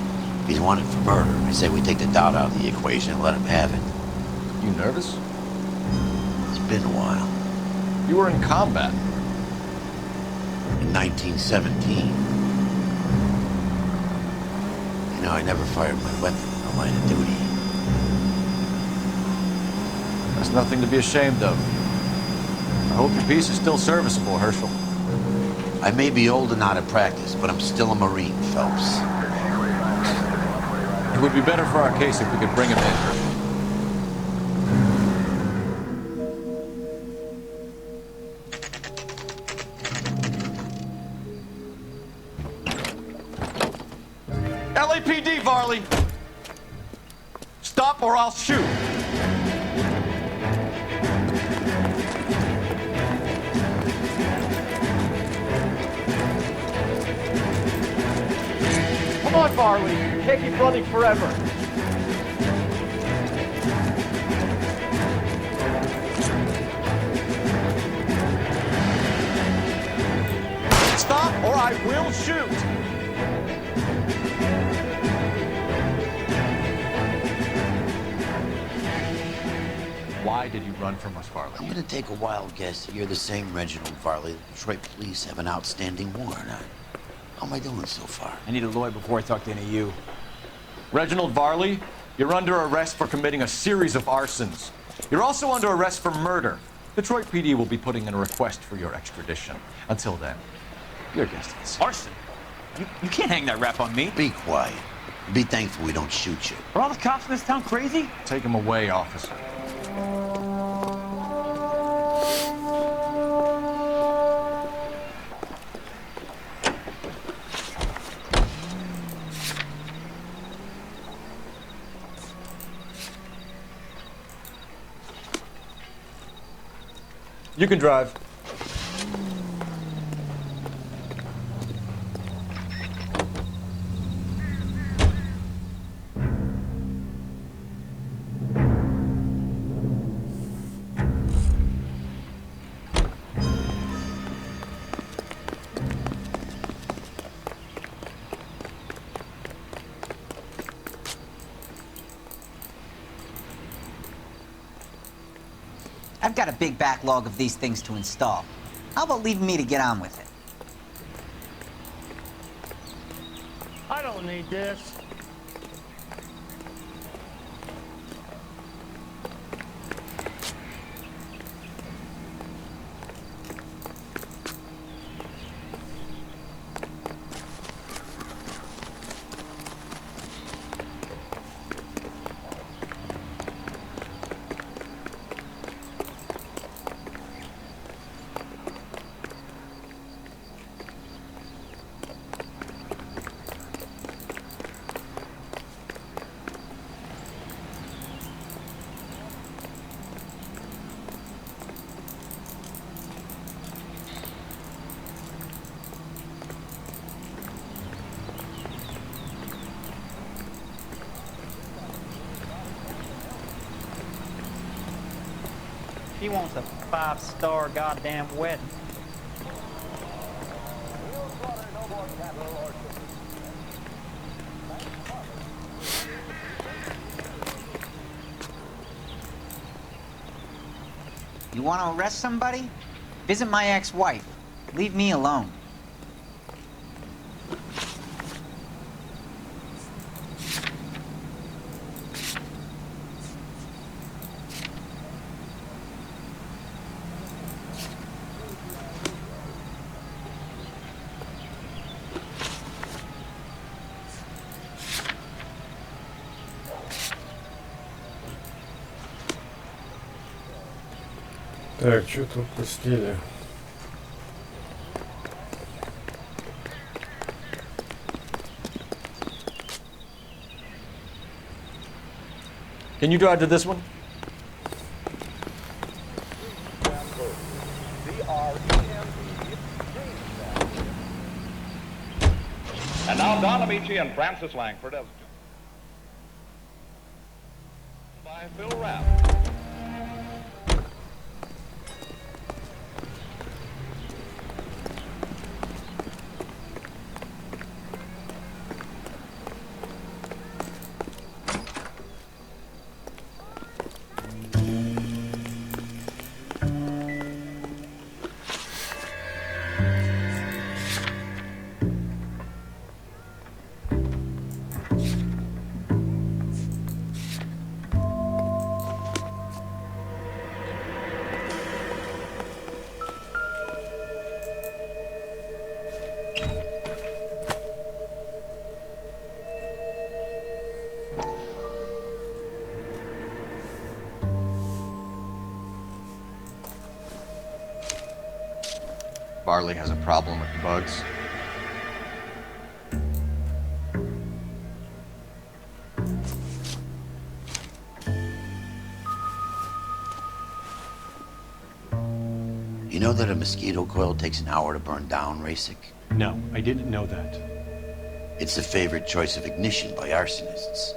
If he's wanted for murder, I say we take the doubt out of the equation and let him have it. You nervous? It's been a while. You were in combat. In 1917. You know, I never fired my weapon in the line of duty. That's nothing to be ashamed of. I hope your piece is still serviceable, Herschel. I may be old and out of practice, but I'm still a Marine, Phelps. It would be better for our case if we could bring him in. LAPD, Varley! Stop or I'll shoot! Come on, Varley. You can't keep running forever. Stop or I will shoot! Why did you run from us, Farley? I'm gonna take a wild guess. You're the same Reginald Farley the Detroit police have an outstanding warrant on. How am I doing so far? I need a lawyer before I talk to any of you. Reginald Varley, you're under arrest for committing a series of arsons. You're also under arrest for murder. Detroit PD will be putting in a request for your extradition. Until then, your guest is Arson? You can't hang that rap on me. Be quiet. Be thankful we don't shoot you. Are all the cops in this town crazy? Take him away, officer. You can drive. I've got a big backlog of these things to install. How about leaving me to get on with it? I don't need this. She wants a 5-star goddamn wedding. You want to arrest somebody? Visit my ex-wife. Leave me alone. Так, что тут пустили? Can you drive to this one? And now Don Amici and Francis Langford as by Phil Rapp. Barley has a problem with the bugs. You know that a mosquito coil takes an hour to burn down, Rasic? No, I didn't know that. It's the favorite choice of ignition by arsonists.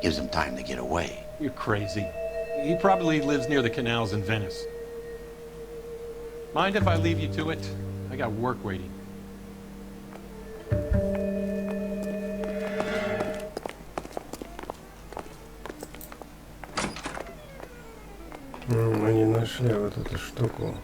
Gives them time to get away. You're crazy. He probably lives near the canals in Venice. Mind if I leave you to it? I got work waiting. Они нашли вот эту штуку.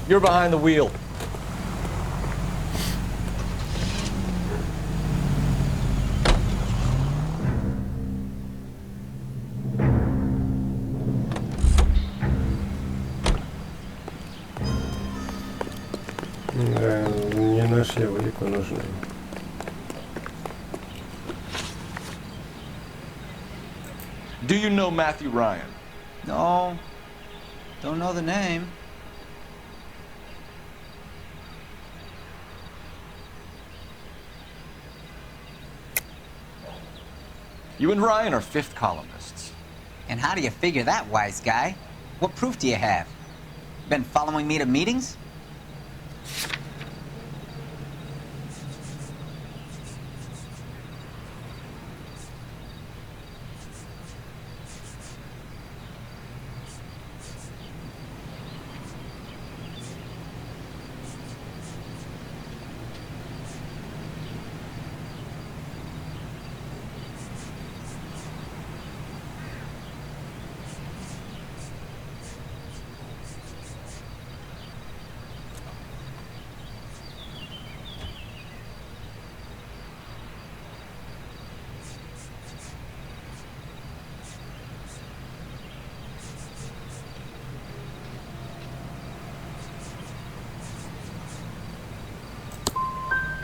You're behind the wheel. Да, не нашли улику нужную. Do you know Matthew Ryan? No, don't know the name. You and Ryan are fifth columnists. And how do you figure that, wise guy? What proof do you have? Been following me to meetings?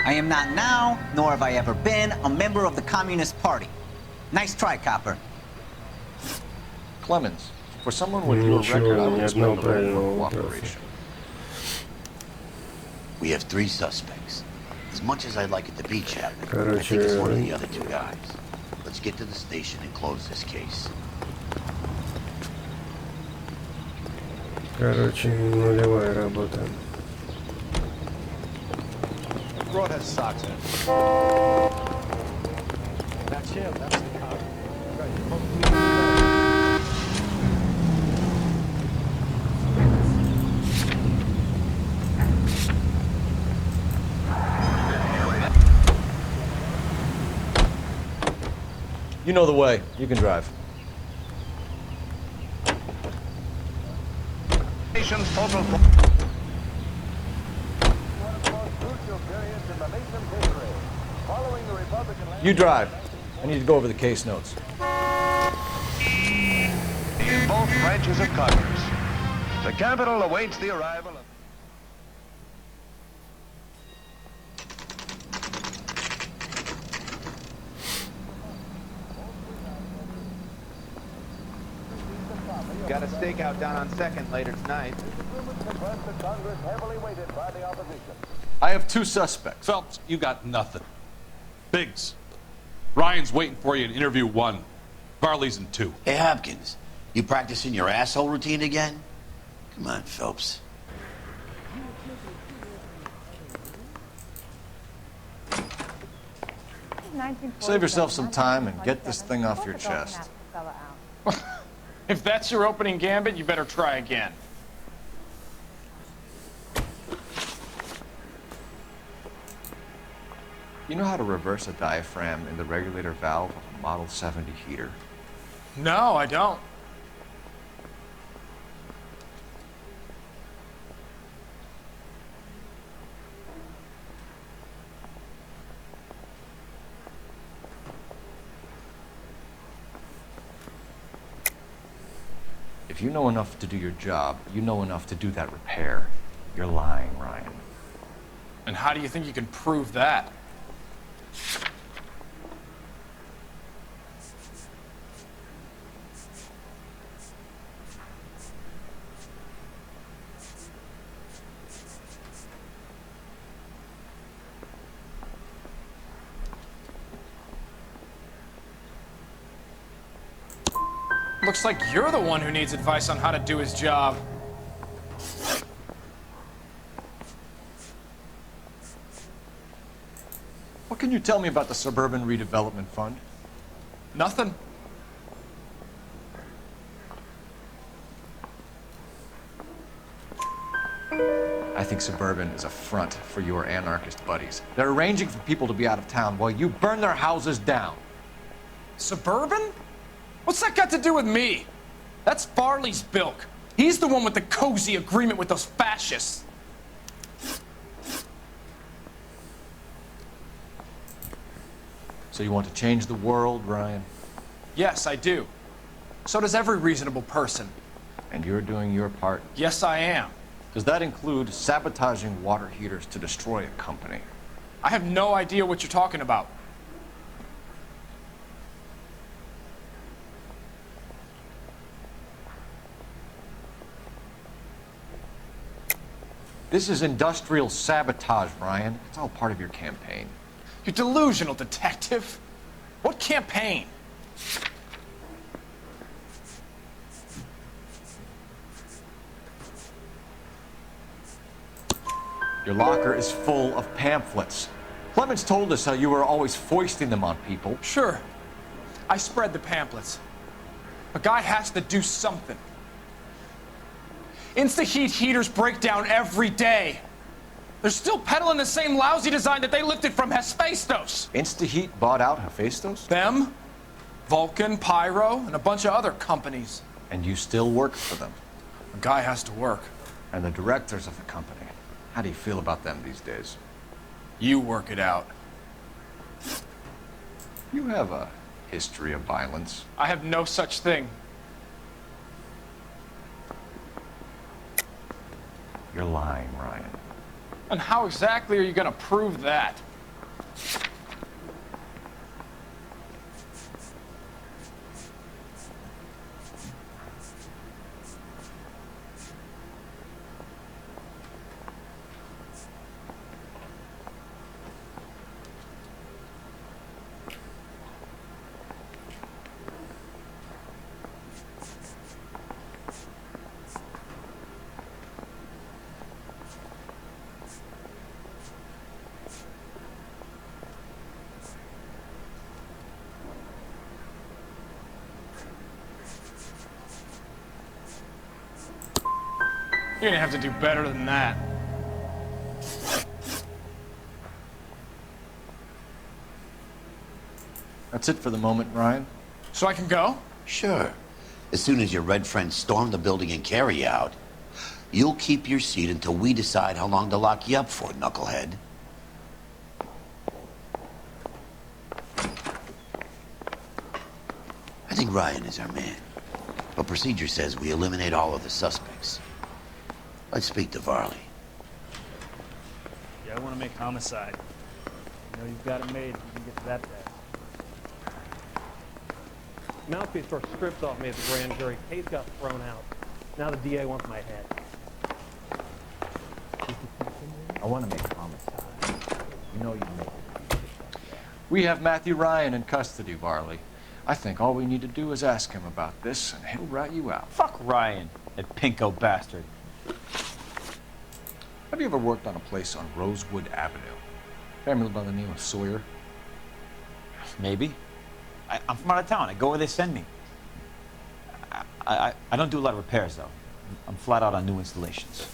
I am not now, nor have I ever been, a member of the Communist Party. Nice try, copper. Clemens, for someone with your record, I would expect a little more cooperation. We have 3 suspects. As much as I'd like it to be Chapman, I think it's one of the other 2 guys. Let's get to the station and close this case. Короче, нулевая работа. Road has socks in it. That's him. That's the cop. You know the way. You can drive. Nation's total. You drive. I need to go over the case notes. In both branches of Congress, the Capitol awaits the arrival of... Got a stakeout down on 2nd later tonight. I have 2 suspects. Phelps, you got nothing. Biggs, Ryan's waiting for you in interview 1. Varley's in 2. Hey, Hopkins, you practicing your asshole routine again? Come on, Phelps. Save yourself some time and get this thing off your chest. If that's your opening gambit, you better try again. You know how to reverse a diaphragm in the regulator valve of a Model 70 heater? No, I don't. If you know enough to do your job, you know enough to do that repair. You're lying, Ryan. And how do you think you can prove that? Looks like you're the one who needs advice on how to do his job. What can you tell me about the Suburban Redevelopment Fund? Nothing. I think Suburban is a front for your anarchist buddies. They're arranging for people to be out of town while you burn their houses down. Suburban? What's that got to do with me? That's Farley's bilk. He's the one with the cozy agreement with those fascists. So you want to change the world, Ryan? Yes, I do. So does every reasonable person. And you're doing your part? Yes, I am. Does that include sabotaging water heaters to destroy a company? I have no idea what you're talking about. This is industrial sabotage, Ryan. It's all part of your campaign. You're delusional, detective. What campaign? Your locker is full of pamphlets. Clemens told us how you were always foisting them on people. Sure. I spread the pamphlets. A guy has to do something. Insta-heat heaters break down every day. They're still peddling the same lousy design that they lifted from Hephaestus. Insta-heat bought out Hephaestus? Them, Vulcan, Pyro, and a bunch of other companies. And you still work for them? A guy has to work. And the directors of the company, how do you feel about them these days? You work it out. You have a history of violence. I have no such thing. You're lying, Ryan. And how exactly are you gonna prove that? You're gonna have to do better than that. That's it for the moment, Ryan. So I can go? Sure. As soon as your red friends storm the building and carry you out, you'll keep your seat until we decide how long to lock you up for, knucklehead. I think Ryan is our man. But procedure says we eliminate all of the suspects. Let's speak to Varley. Yeah, I want to make homicide. You know you've got it made if you can get to that day. Mouthpiece were stripped off me at the grand jury. Case got thrown out. Now the DA wants my head. I want to make homicide. You know you make it. We have Matthew Ryan in custody, Varley. I think all we need to do is ask him about this, and he'll rat you out. Fuck Ryan, that pinko bastard. Have you ever worked on a place on Rosewood Avenue? Family by the name of Sawyer? Maybe. I'm from out of town. I go where they send me. I don't do a lot of repairs, though. I'm flat out on new installations.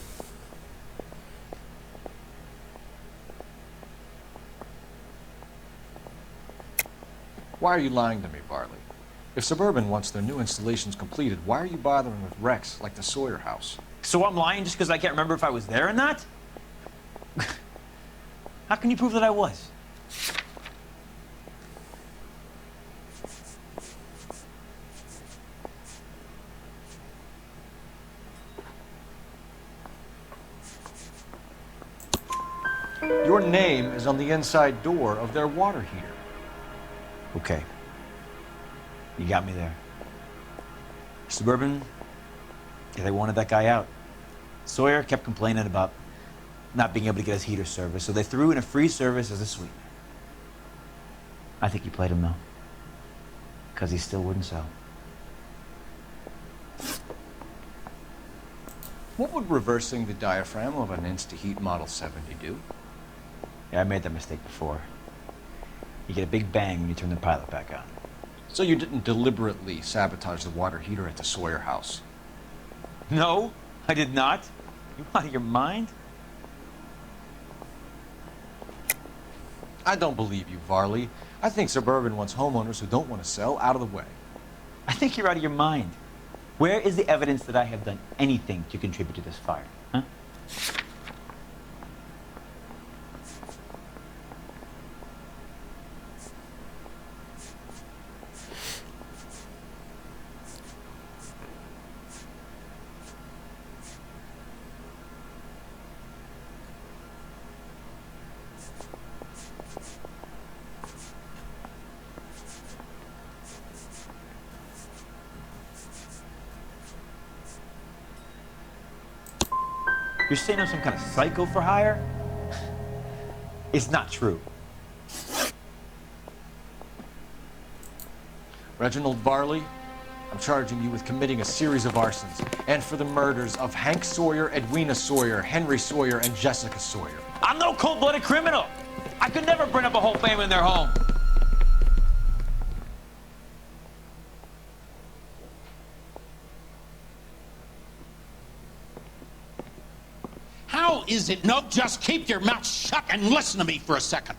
Why are you lying to me, Varley? If Suburban wants their new installations completed, why are you bothering with wrecks like the Sawyer house? So I'm lying just because I can't remember if I was there or not? How can you prove that I was? Your name is on the inside door of their water heater. Okay. You got me there. Suburban, yeah, they wanted that guy out. Sawyer kept complaining about not being able to get his heater service, so they threw in a free service as a sweetener. I think you played him, though. Because he still wouldn't sell. What would reversing the diaphragm of an Insta-Heat Model 70 do? Yeah, I made that mistake before. You get a big bang when you turn the pilot back on. So you didn't deliberately sabotage the water heater at the Sawyer house? No, I did not. You out of your mind? I don't believe you, Varley. I think Suburban wants homeowners who don't want to sell out of the way. I think you're out of your mind. Where is the evidence that I have done anything to contribute to this fire, huh? You're saying I'm some kind of psycho for hire? It's not true. Reginald Varley, I'm charging you with committing a series of arsons and for the murders of Hank Sawyer, Edwina Sawyer, Henry Sawyer, and Jessica Sawyer. I'm no cold-blooded criminal. I could never burn up a whole family in their home. How is it? No, just keep your mouth shut and listen to me for a second.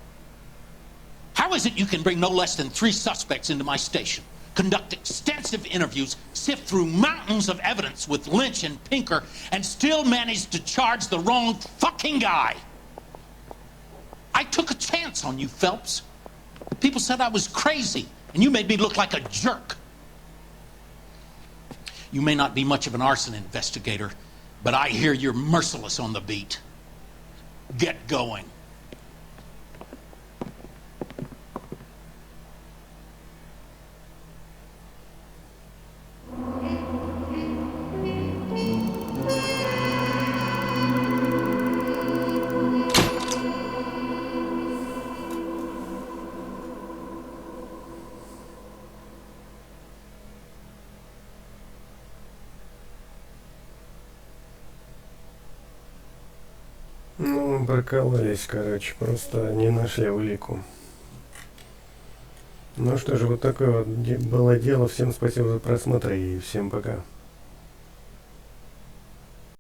How is it you can bring no less than 3 suspects into my station, conduct extensive interviews, sift through mountains of evidence with Lynch and Pinker, and still manage to charge the wrong fucking guy? I took a chance on you, Phelps. People said I was crazy, and you made me look like a jerk. You may not be much of an arson investigator, but I hear you're merciless on the beat. Get going. Ну, прокололись, короче, просто не нашли улику. Ну что же, вот такое вот было дело. Всем спасибо за просмотр и всем пока.